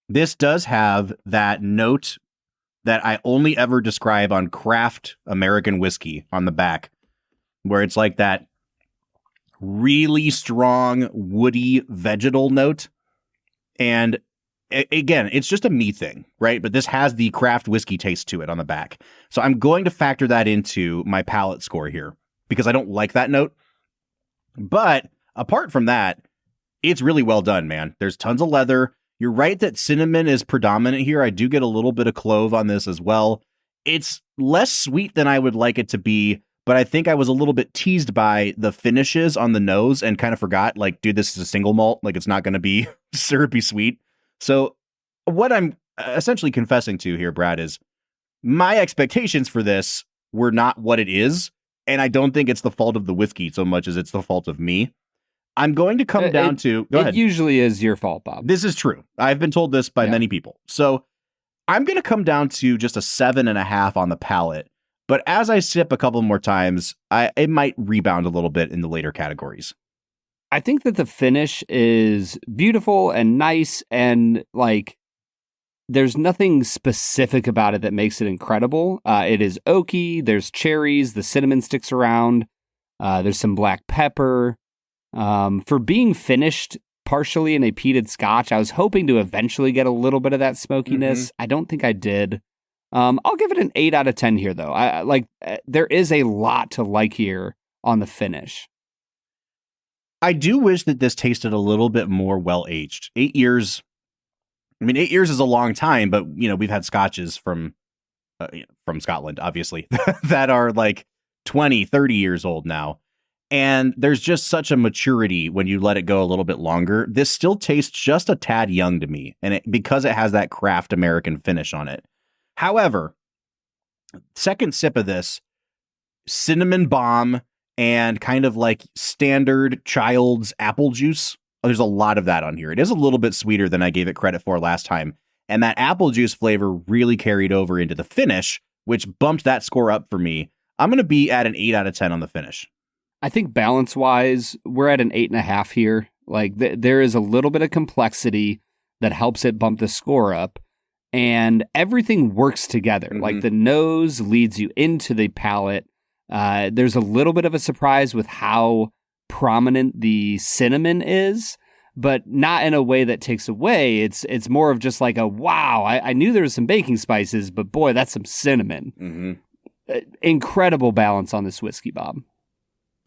This does have that note that I only ever describe on craft American whiskey on the back, where it's like that really strong, woody, vegetal note. And again, it's just a me thing, right? But this has the craft whiskey taste to it on the back. So I'm going to factor that into my palate score here because I don't like that note. But apart from that, it's really well done, man. There's tons of leather. You're right that cinnamon is predominant here. I do get a little bit of clove on this as well. It's less sweet than I would like it to be, but I think I was a little bit teased by the finishes on the nose and kind of forgot, like, dude, this is a single malt. Like, it's not going to be syrupy sweet. So what I'm essentially confessing to here, Brad, is my expectations for this were not what it is. And I don't think it's the fault of the whiskey so much as it's the fault of me. I'm going to come down to... Go ahead. It usually is your fault, Bob. This is true. I've been told this by many people. So I'm going to come down to just a 7.5 on the palate. But as I sip a couple more times, it might rebound a little bit in the later categories. I think that the finish is beautiful and nice, and like there's nothing specific about it that makes it incredible. It is oaky, there's cherries, the cinnamon sticks around, there's some black pepper. For being finished partially in a peated scotch, I was hoping to eventually get a little bit of that smokiness. Mm-hmm. I don't think I did. I'll give it an 8 out of 10 here, though. There is a lot to like here on the finish. I do wish that this tasted a little bit more well-aged. 8 years. I mean, 8 years is a long time, but, you know, we've had scotches from Scotland, obviously, that are like 20, 30 years old now. And there's just such a maturity when you let it go a little bit longer. This still tastes just a tad young to me, and because it has that craft American finish on it. However, second sip of this, cinnamon bomb and kind of like standard child's apple juice. There's a lot of that on here. It is a little bit sweeter than I gave it credit for last time. And that apple juice flavor really carried over into the finish, which bumped that score up for me. I'm going to be at an 8 out of 10 on the finish. I think balance-wise, we're at an 8.5 here. Like, there is a little bit of complexity that helps it bump the score up. And everything works together. Mm-hmm. Like, the nose leads you into the palate. There's a little bit of a surprise with how prominent the cinnamon is, but not in a way that takes away. It's more of just like a, wow, I knew there was some baking spices, but boy, that's some cinnamon. Mm-hmm. Incredible balance on this whiskey, Bob.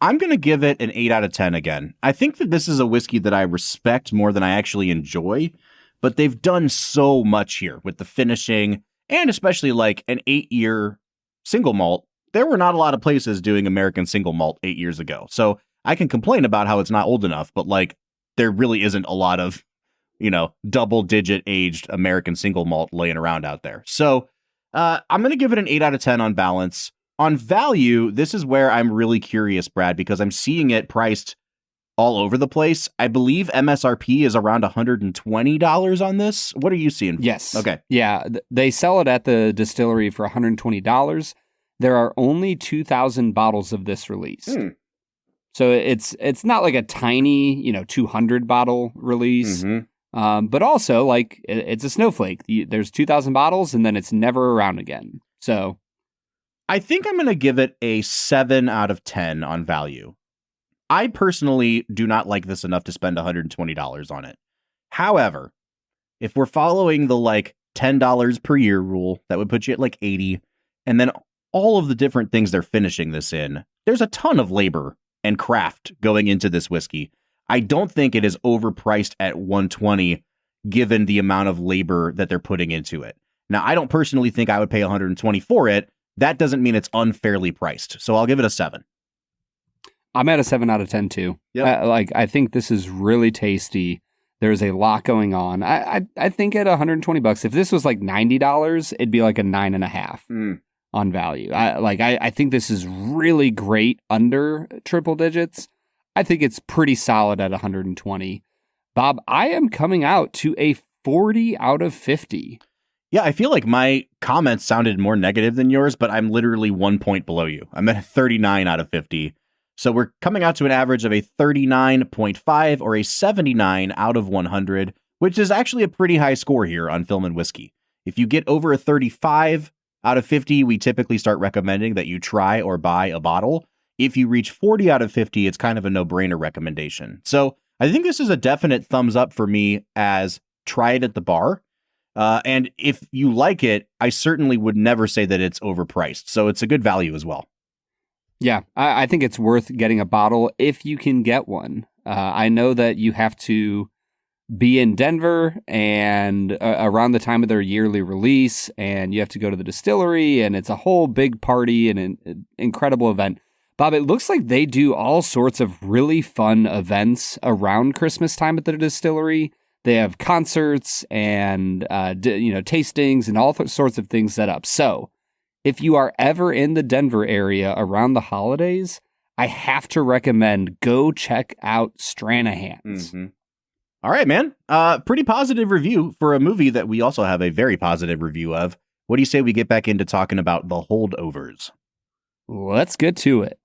I'm going to give it an 8 out of 10 again. I think that this is a whiskey that I respect more than I actually enjoy, but they've done so much here with the finishing and especially like an 8-year single malt. There were not a lot of places doing American single malt 8 years ago. So I can complain about how it's not old enough, but like there really isn't a lot of, you know, double-digit aged American single malt laying around out there. So I'm going to give it an 8 out of 10 on balance. On value, this is where I'm really curious, Brad, because I'm seeing it priced all over the place. I believe MSRP is around $120 on this. What are you seeing? Yes. Okay. Yeah, they sell it at the distillery for $120. There are only 2,000 bottles of this released. So it's not like a tiny, 200 bottle release. Mm-hmm. But also, like, it's a Snowflake. There's 2,000 bottles, and then it's never around again. So I think I'm going to give it a 7 out of 10 on value. I personally do not like this enough to spend $120 on it. However, if we're following the like $10 per year rule, that would put you at like 80. And then all of the different things they're finishing this in, there's a ton of labor and craft going into this whiskey. I don't think it is overpriced at 120 given the amount of labor that they're putting into it. Now, I don't personally think I would pay 120 for it. That doesn't mean it's unfairly priced. So I'll give it a 7. I'm at a 7 out of 10 too. Yep. I think this is really tasty. There's a lot going on. I think at $120, if this was like $90, it'd be like a 9.5 on value. I think this is really great under triple digits. I think it's pretty solid at 120. Bob, I am coming out to a 40 out of 50. Yeah, I feel like my comments sounded more negative than yours, but I'm literally 1 point below you. I'm at a 39 out of 50. So we're coming out to an average of a 39.5 or a 79 out of 100, which is actually a pretty high score here on Film and Whiskey. If you get over a 35 out of 50, we typically start recommending that you try or buy a bottle. If you reach 40 out of 50, it's kind of a no-brainer recommendation. So I think this is a definite thumbs up for me as try it at the bar. And if you like it, I certainly would never say that it's overpriced. So it's a good value as well. Yeah, I think it's worth getting a bottle if you can get one. I know that you have to be in Denver and around the time of their yearly release, and you have to go to the distillery, and it's a whole big party and an incredible event. Bob, it looks like they do all sorts of really fun events around Christmas time at the distillery. They have concerts and tastings and all sorts of things set up. So if you are ever in the Denver area around the holidays, I have to recommend go check out Stranahan's. Mm-hmm. All right, man. Pretty positive review for a movie that we also have a very positive review of. What do you say we get back into talking about The Holdovers? Let's get to it.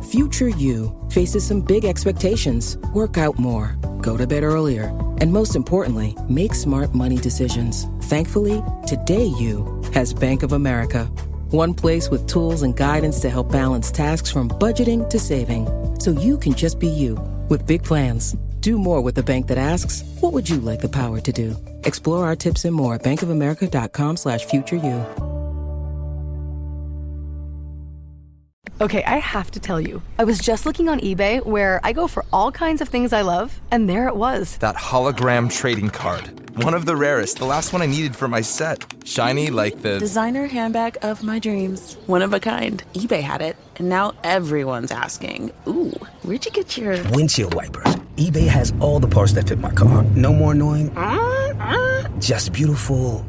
Future you faces some big expectations. Work out more, go to bed earlier, and most importantly, make smart money decisions. Thankfully, today you has Bank of America. One place with tools and guidance to help balance tasks from budgeting to saving. So you can just be you with big plans. Do more with a bank that asks, what would you like the power to do? Explore our tips and more at bankofamerica.com/futureyou. Okay, I have to tell you, I was just looking on eBay where I go for all kinds of things I love, and there it was. That hologram trading card. One of the rarest, the last one I needed for my set. Shiny like the... designer handbag of my dreams. One of a kind. eBay had it, and now everyone's asking, ooh, where'd you get your... windshield wipers. eBay has all the parts that fit my car. No more annoying... just beautiful...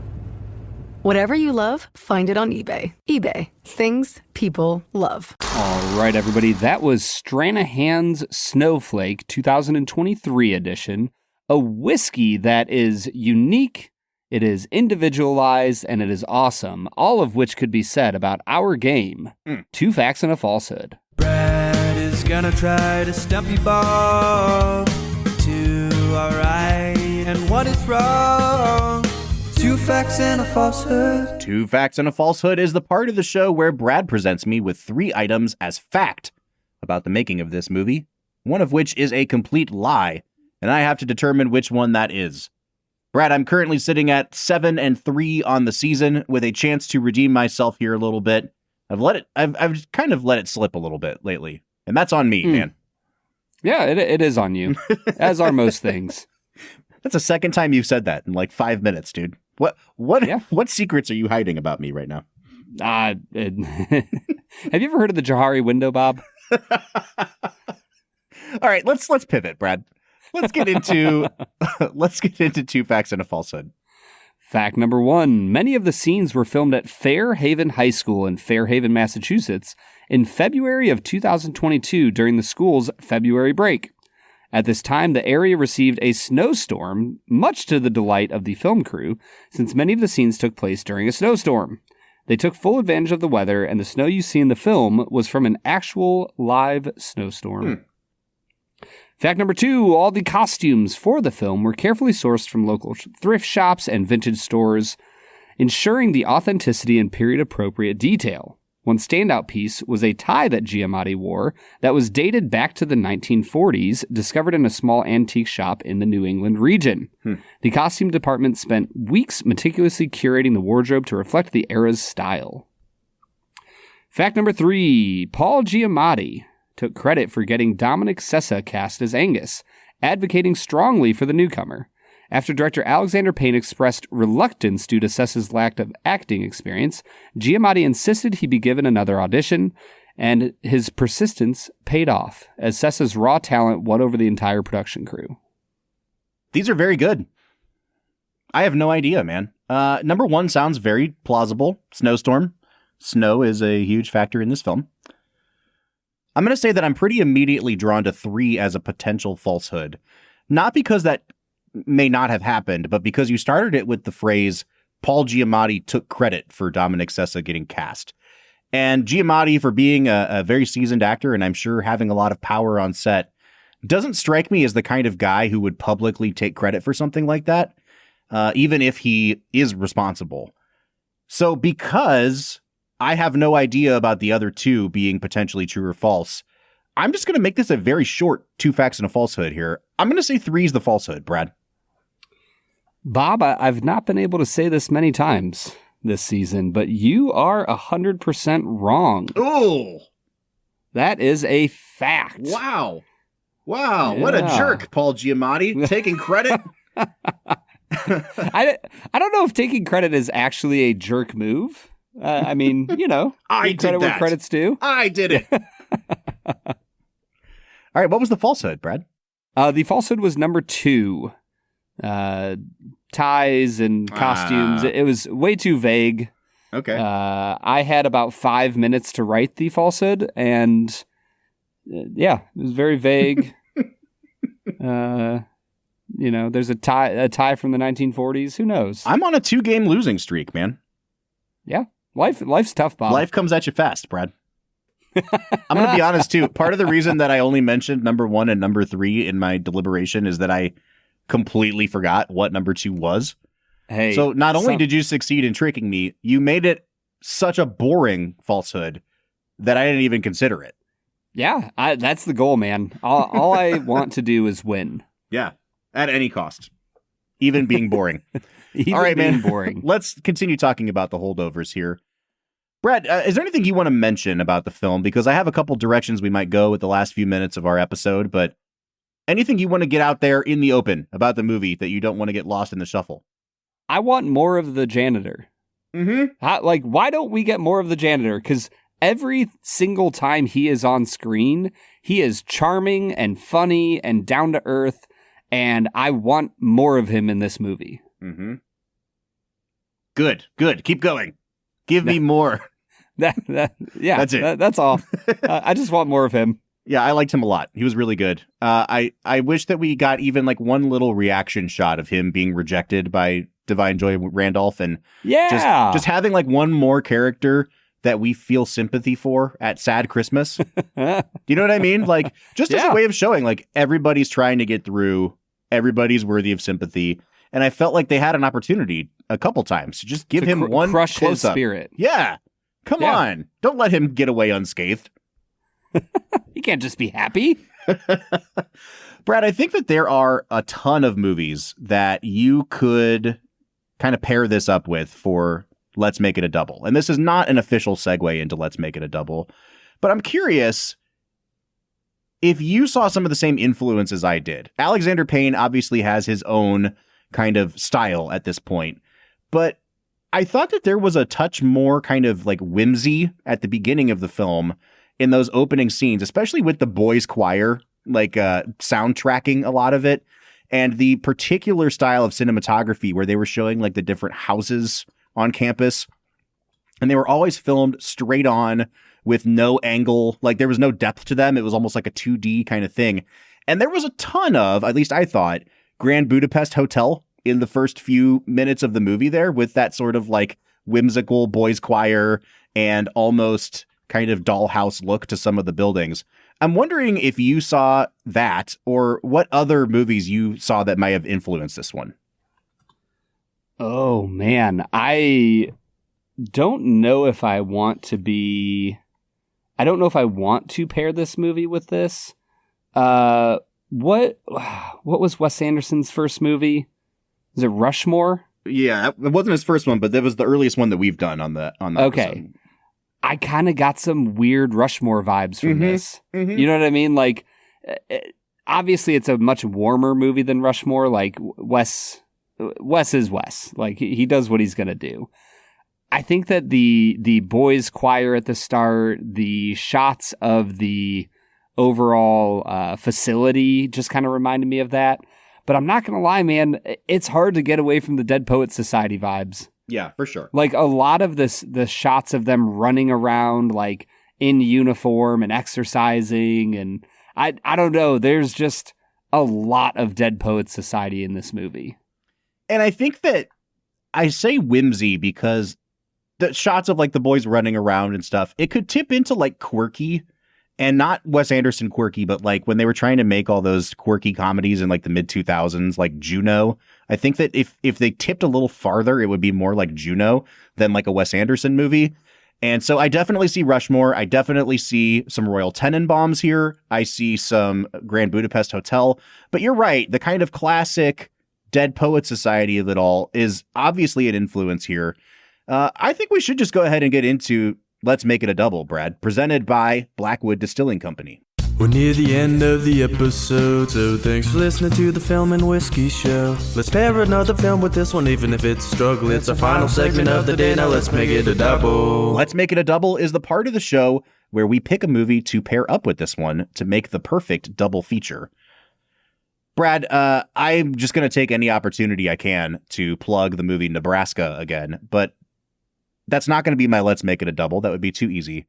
Whatever you love, find it on eBay. eBay. Things people love. All right, everybody. That was Stranahan's Snowflake 2023 edition. A whiskey that is unique, it is individualized, and it is awesome. All of which could be said about our game. 2 facts and a falsehood. Brad is gonna try to stump you, Bob, to alright and what is wrong. 2 facts and a falsehood. 2 facts and a falsehood is the part of the show where Brad presents me with 3 items as fact about the making of this movie, one of which is a complete lie, and I have to determine which one that is. Brad, I'm currently sitting at 7-3 on the season with a chance to redeem myself here a little bit. I've kind of let it slip a little bit lately, and that's on me, man. Yeah, it is on you, as are most things. That's the second time you've said that in like 5 minutes, dude. What secrets are you hiding about me right now? Have you ever heard of the Johari window, Bob? All right, let's pivot, Brad. Let's get into 2 facts and a falsehood. Fact number 1. Many of the scenes were filmed at Fairhaven High School in Fairhaven, Massachusetts in February of 2022 during the school's February break. At this time, the area received a snowstorm, much to the delight of the film crew, since many of the scenes took place during a snowstorm. They took full advantage of the weather, and the snow you see in the film was from an actual live snowstorm. Fact number 2, all the costumes for the film were carefully sourced from local thrift shops and vintage stores, ensuring the authenticity and period-appropriate detail. One standout piece was a tie that Giamatti wore that was dated back to the 1940s, discovered in a small antique shop in the New England region. The costume department spent weeks meticulously curating the wardrobe to reflect the era's style. Fact number 3, Paul Giamatti took credit for getting Dominic Sessa cast as Angus, advocating strongly for the newcomer. After director Alexander Payne expressed reluctance due to Sessa's lack of acting experience, Giamatti insisted he be given another audition, and his persistence paid off, as Sessa's raw talent won over the entire production crew. These are very good. I have no idea, man. Number 1 sounds very plausible. Snowstorm. Snow is a huge factor in this film. I'm going to say that I'm pretty immediately drawn to 3 as a potential falsehood. Not because that may not have happened, but because you started it with the phrase, Paul Giamatti took credit for Dominic Sessa getting cast. And Giamatti, for being a very seasoned actor, and I'm sure having a lot of power on set, doesn't strike me as the kind of guy who would publicly take credit for something like that, even if he is responsible. So because I have no idea about the other 2 being potentially true or false, I'm just going to make this a very short 2 facts and a falsehood here. I'm going to say 3 is the falsehood, Brad. Bob, I've not been able to say this many times this season, but you are 100% wrong. Ooh! That is a fact. Wow. Wow, what a jerk, Paul Giamatti, taking credit. I don't know if taking credit is actually a jerk move. I mean, I give credit did that. where credit's due. I did it. All right, what was the falsehood, Brad? The falsehood was number 2. Ties and costumes. It was way too vague. Okay. I had about 5 minutes to write the falsehood, and it was very vague. There's a tie from the 1940s. Who knows? I'm on a 2-game losing streak, man. Yeah. Life's tough, Bob. Life comes at you fast, Brad. I'm going to be honest, too. Part of the reason that I only mentioned number 1 and number 3 in my deliberation is that I completely forgot what number 2 was. Hey, so not only did you succeed in tricking me, you made it such a boring falsehood that I didn't even consider it. Yeah, that's the goal, man. All I want to do is win. Yeah, at any cost. Even being boring. Even all right, being man. Boring. Let's continue talking about the Holdovers here. Brad, is there anything you want to mention about the film? Because I have a couple directions we might go with the last few minutes of our episode, but anything you want to get out there in the open about the movie that you don't want to get lost in the shuffle? I want more of the janitor. Mm-hmm. Why don't we get more of the janitor? Because every single time he is on screen, he is charming and funny and down to earth, and I want more of him in this movie. Mm-hmm. Good. Keep going. Give me more. That's it. That's all. I just want more of him. Yeah, I liked him a lot. He was really good. I wish that we got even like one little reaction shot of him being rejected by Divine Joy Randolph, and just having like one more character that we feel sympathy for at Sad Christmas. Do you know what I mean? Like, just as a way of showing like everybody's trying to get through, everybody's worthy of sympathy. And I felt like they had an opportunity a couple times to just give him one crush his close-up. Spirit. Yeah. Come on. Don't let him get away unscathed. He can't just be happy. Brad, I think that there are a ton of movies that you could kind of pair this up with for Let's Make It a Double. And this is not an official segue into Let's Make It a Double, but I'm curious if you saw some of the same influences I did. Alexander Payne obviously has his own kind of style at this point, but I thought that there was a touch more kind of like whimsy at the beginning of the film in those opening scenes, especially with the boys' choir, like soundtracking a lot of it, and the particular style of cinematography where they were showing like the different houses on campus, and they were always filmed straight on with no angle, like there was no depth to them. It was almost like a 2D kind of thing. And there was a ton of, at least I thought, Grand Budapest Hotel in the first few minutes of the movie there, with that sort of like whimsical boys' choir and almost kind of dollhouse look to some of the buildings. I'm wondering if you saw that or what other movies you saw that might have influenced this one. Oh, man. I don't know if I want to be... I don't know if I want to pair this movie with this. What was Wes Anderson's first movie? Was it Rushmore? Yeah, it wasn't his first one, but that was the earliest one that we've done on the Okay. episode. I kind of got some weird Rushmore vibes from this. Mm-hmm. You know what I mean? Like, obviously it's a much warmer movie than Rushmore. Like, Wes is Wes. Like, he does what he's going to do. I think that the boys' choir at the start, the shots of the overall facility just kind of reminded me of that. But I'm not going to lie, man, it's hard to get away from the Dead Poets Society vibes. Yeah, for sure. Like, a lot of the shots of them running around, like, in uniform and exercising, and I don't know, there's just a lot of Dead Poets Society in this movie. And I think that I say whimsy because the shots of, like, the boys running around and stuff, it could tip into, like, quirky, and not Wes Anderson quirky, but, like, when they were trying to make all those quirky comedies in, like, the mid-2000s, like Juno, I think that if they tipped a little farther, it would be more like Juno than, like, a Wes Anderson movie. And so I definitely see Rushmore. I definitely see some Royal Tenenbaums here. I see some Grand Budapest Hotel. But you're right, the kind of classic Dead Poets Society of it all is obviously an influence here. I think we should just go ahead and get into Let's Make It a Double, Brad, presented by Blackwood Distilling Company. We're near the end of the episode, so thanks for listening to the Film and Whiskey Show. Let's pair another film with this one, even if it's a struggle. It's our final segment of the day, now let's make it a double. Let's Make It a Double is the part of the show where we pick a movie to pair up with this one to make the perfect double feature. Brad, I'm just going to take any opportunity I can to plug the movie Nebraska again, but that's not going to be my Let's Make It a Double. That would be too easy.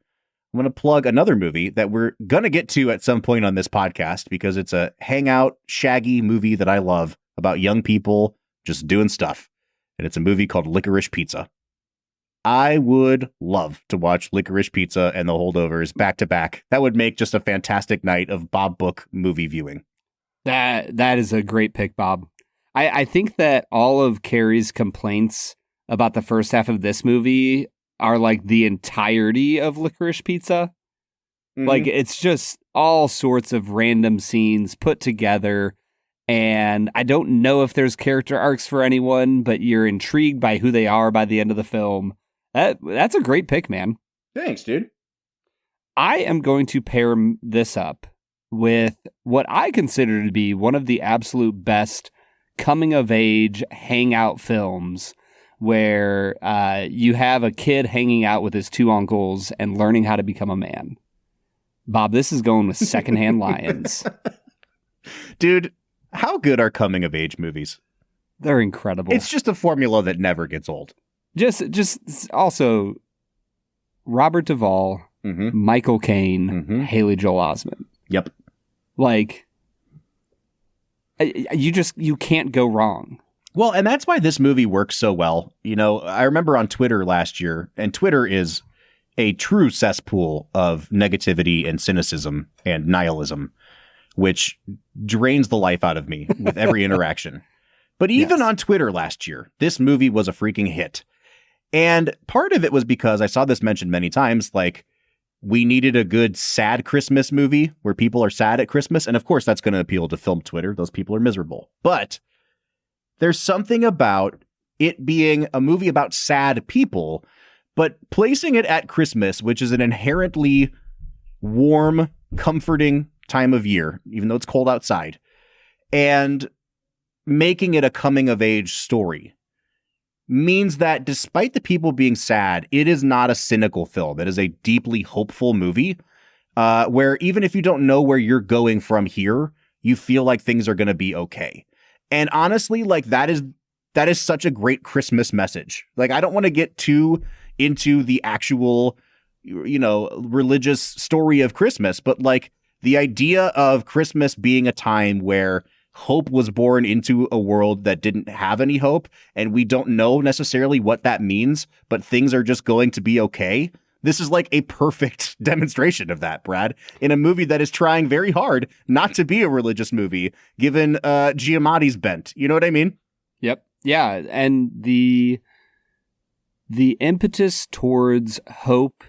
I'm going to plug another movie that we're going to get to at some point on this podcast because it's a hangout, shaggy movie that I love about young people just doing stuff. And it's a movie called Licorice Pizza. I would love to watch Licorice Pizza and The Holdovers back to back. That would make just a fantastic night of Bob Book movie viewing. That is a great pick, Bob. I think that all of Carrie's complaints about the first half of this movie are like the entirety of Licorice Pizza. Mm-hmm. Like, it's just all sorts of random scenes put together, and I don't know if there's character arcs for anyone, but you're intrigued by who they are by the end of the film. That's a great pick, man. Thanks, dude. I am going to pair this up with what I consider to be one of the absolute best coming-of-age hangout films, where you have a kid hanging out with his two uncles and learning how to become a man. Bob, this is going with Secondhand Lions. Dude, how good are coming-of-age movies? They're incredible. It's just a formula that never gets old. Just also, Robert Duvall, Michael Caine, Haley Joel Osment. Yep. Like, you can't go wrong. Well, and that's why this movie works so well. You know, I remember on Twitter last year, and Twitter is a true cesspool of negativity and cynicism and nihilism, which drains the life out of me with every interaction. But even on Twitter last year, this movie was a freaking hit. And part of it was because I saw this mentioned many times, like, we needed a good sad Christmas movie where people are sad at Christmas. And of course, that's going to appeal to film Twitter. Those people are miserable. But there's something about it being a movie about sad people, but placing it at Christmas, which is an inherently warm, comforting time of year, even though it's cold outside, and making it a coming-of-age story means that despite the people being sad, it is not a cynical film. It is a deeply hopeful movie where even if you don't know where you're going from here, you feel like things are going to be okay. And honestly, like, that is such a great Christmas message. Like, I don't want to get too into the actual, you know, religious story of Christmas, but like the idea of Christmas being a time where hope was born into a world that didn't have any hope, and we don't know necessarily what that means, but things are just going to be okay. This is like a perfect demonstration of that, Brad, in a movie that is trying very hard not to be a religious movie, given Giamatti's bent. You know what I mean? Yep. Yeah. And the the impetus towards hope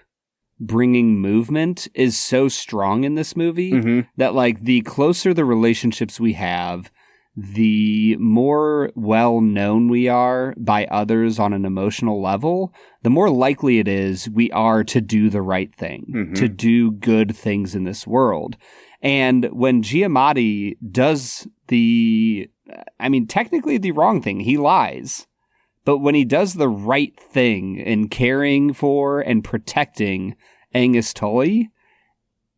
bringing movement is so strong in this movie that, like, the closer the relationships we have, the more well-known we are by others on an emotional level, the more likely it is we are to do the right thing, to do good things in this world. And when Giamatti does technically the wrong thing, he lies. But when he does the right thing in caring for and protecting Angus Tully,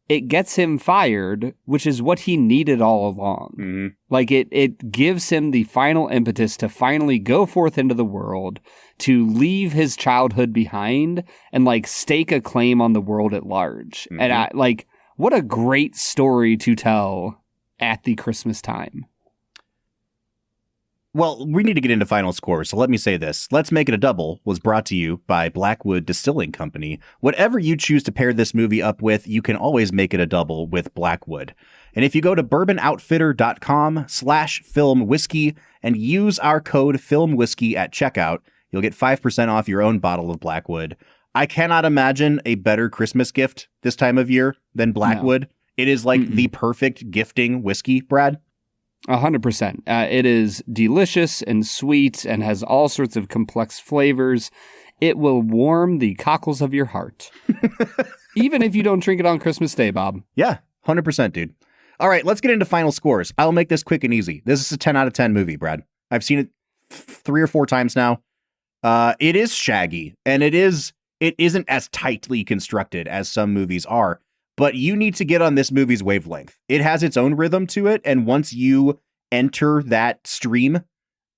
it gets him fired, which is what he needed all along. Like, it gives him the final impetus to finally go forth into the world, to leave his childhood behind, and, like, stake a claim on the world at large. And what a great story to tell at the Christmas time. Well, we need to get into final scores, so let me say this. Let's Make It a Double was brought to you by Blackwood Distilling Company. Whatever you choose to pair this movie up with, you can always make it a double with Blackwood. And if you go to bourbonoutfitter.com/filmwhiskey and use our code FILMWHISKEY at checkout, you'll get 5% off your own bottle of Blackwood. I cannot imagine a better Christmas gift this time of year than Blackwood. No. It is like the perfect gifting whiskey, Brad. 100%. It is delicious and sweet and has all sorts of complex flavors. It will warm the cockles of your heart. Even if you don't drink it on Christmas Day, Bob. Yeah, 100%, dude. All right, let's get into final scores. I'll make this quick and easy. This is a 10 out of 10 movie, Brad. I've seen it 3 or 4 times now. It is shaggy, and it isn't as tightly constructed as some movies are. But you need to get on this movie's wavelength. It has its own rhythm to it, and once you enter that stream,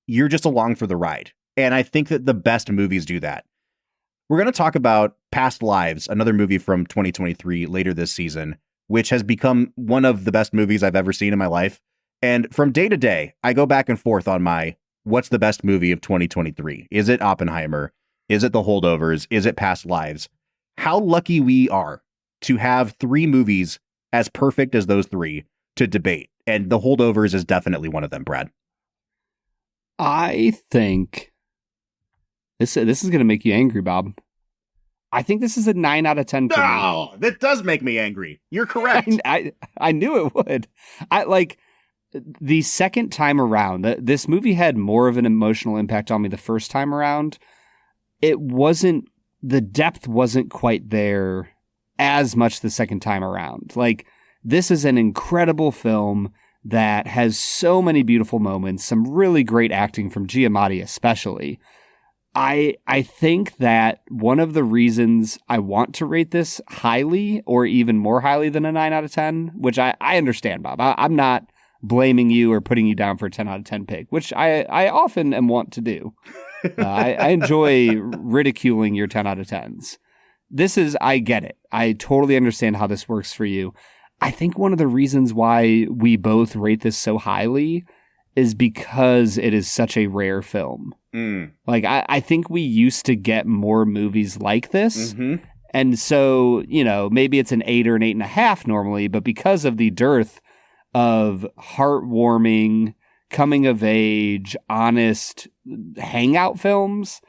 you're just along for the ride. And I think that the best movies do that. We're going to talk about Past Lives, another movie from 2023 later this season, which has become one of the best movies I've ever seen in my life. And from day to day, I go back and forth on what's the best movie of 2023? Is it Oppenheimer? Is it The Holdovers? Is it Past Lives? How lucky we are to have 3 movies as perfect as those 3 to debate. And The Holdovers is definitely one of them, Brad. I think this is going to make you angry, Bob. I think this is a 9 out of 10 for me. No, that does make me angry. You're correct. I knew it would. The second time around, this movie had more of an emotional impact on me the first time around. The depth wasn't quite there as much the second time around. Like, this is an incredible film that has so many beautiful moments, some really great acting from Giamatti especially. I think that one of the reasons I want to rate this highly, or even more highly than a 9 out of 10, which I understand, Bob. I'm not blaming you or putting you down for a 10 out of 10 pick, which I often am want to do. I enjoy ridiculing your 10 out of 10s. I get it. I totally understand how this works for you. I think one of the reasons why we both rate this so highly is because it is such a rare film. Like, I think we used to get more movies like this. And so, maybe it's an 8 or an 8.5 normally, but because of the dearth of heartwarming, coming of age, honest hangout films,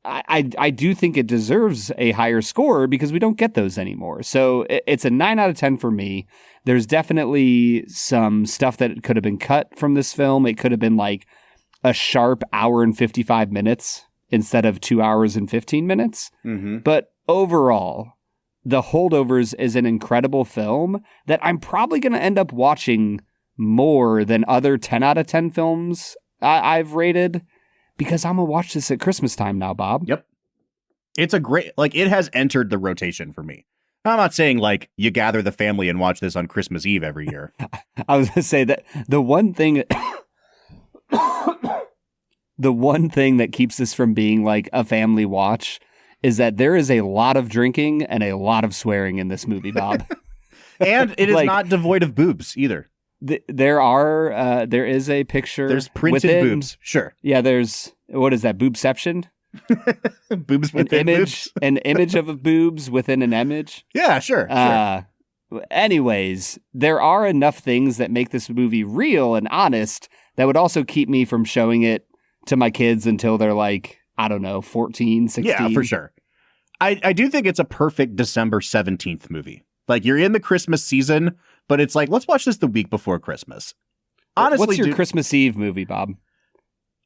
I do think it deserves a higher score because we don't get those anymore. So it's a 9 out of 10 for me. There's definitely some stuff that could have been cut from this film. It could have been like a sharp hour and 55 minutes instead of 2 hours and 15 minutes. But overall, The Holdovers is an incredible film that I'm probably going to end up watching more than other 10 out of 10 films I've rated, because I'm going to watch this at Christmas time now, Bob. Yep. It's a great, it has entered the rotation for me. I'm not saying, you gather the family and watch this on Christmas Eve every year. I was going to say that the one thing that keeps this from being a family watch is that there is a lot of drinking and a lot of swearing in this movie, Bob. And it is not devoid of boobs either. There is a picture. There's printed boobs. Sure. Yeah. There's, what is that? Boobception? Boobs within boobs. An image of a boobs within an image. Yeah, sure. Anyways, there are enough things that make this movie real and honest that would also keep me from showing it to my kids until they're I don't know, 14, 16. Yeah, for sure. I do think it's a perfect December 17th movie. Like, you're in the Christmas season, but it's like, let's watch this the week before Christmas. Honestly, what's your Christmas Eve movie, Bob?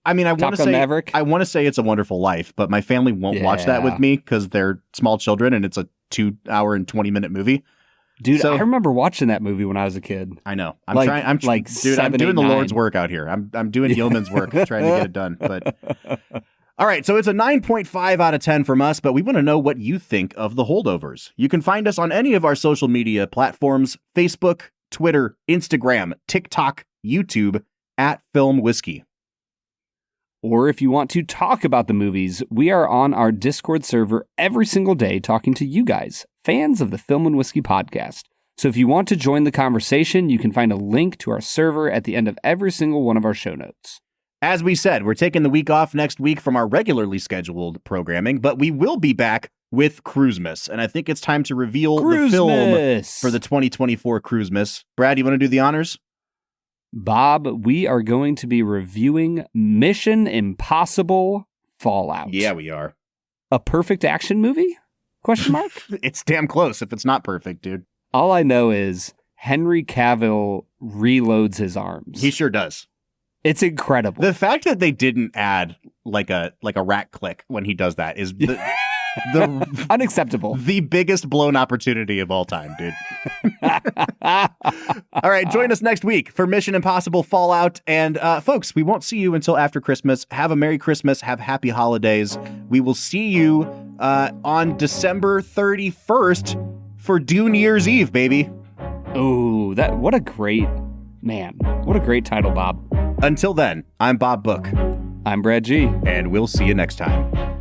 I mean, I want to say It's a Wonderful Life, but my family won't watch that with me because they're small children and it's a 2-hour and 20-minute movie. Dude, I remember watching that movie when I was a kid. I know. I'm doing the Lord's work out here. I'm doing yeoman's work, trying to get it done. But all right, so it's a 9.5 out of 10 from us, but we want to know what you think of The Holdovers. You can find us on any of our social media platforms: Facebook, Twitter, Instagram, TikTok, YouTube, @FilmWhiskey. Or if you want to talk about the movies, we are on our Discord server every single day talking to you guys, fans of the Film and Whiskey podcast. So if you want to join the conversation, you can find a link to our server at the end of every single one of our show notes. As we said, we're taking the week off next week from our regularly scheduled programming, but we will be back with Cruisemas. And I think it's time to reveal the film for the 2024 Cruisemas. Brad, you want to do the honors? Bob, we are going to be reviewing Mission Impossible Fallout. Yeah, we are. A perfect action movie? Question mark? It's damn close if it's not perfect, dude. All I know is Henry Cavill reloads his arms. He sure does. It's incredible. The fact that they didn't add like a rat click when he does that is the unacceptable. The biggest blown opportunity of all time, dude. All right, join us next week for Mission Impossible Fallout. And folks, we won't see you until after Christmas. Have a Merry Christmas. Have happy holidays. We will see you on December 31st for Dune Year's Eve, baby. Oh, what a great title, Bob. Until then, I'm Bob Book. I'm Brad G. And we'll see you next time.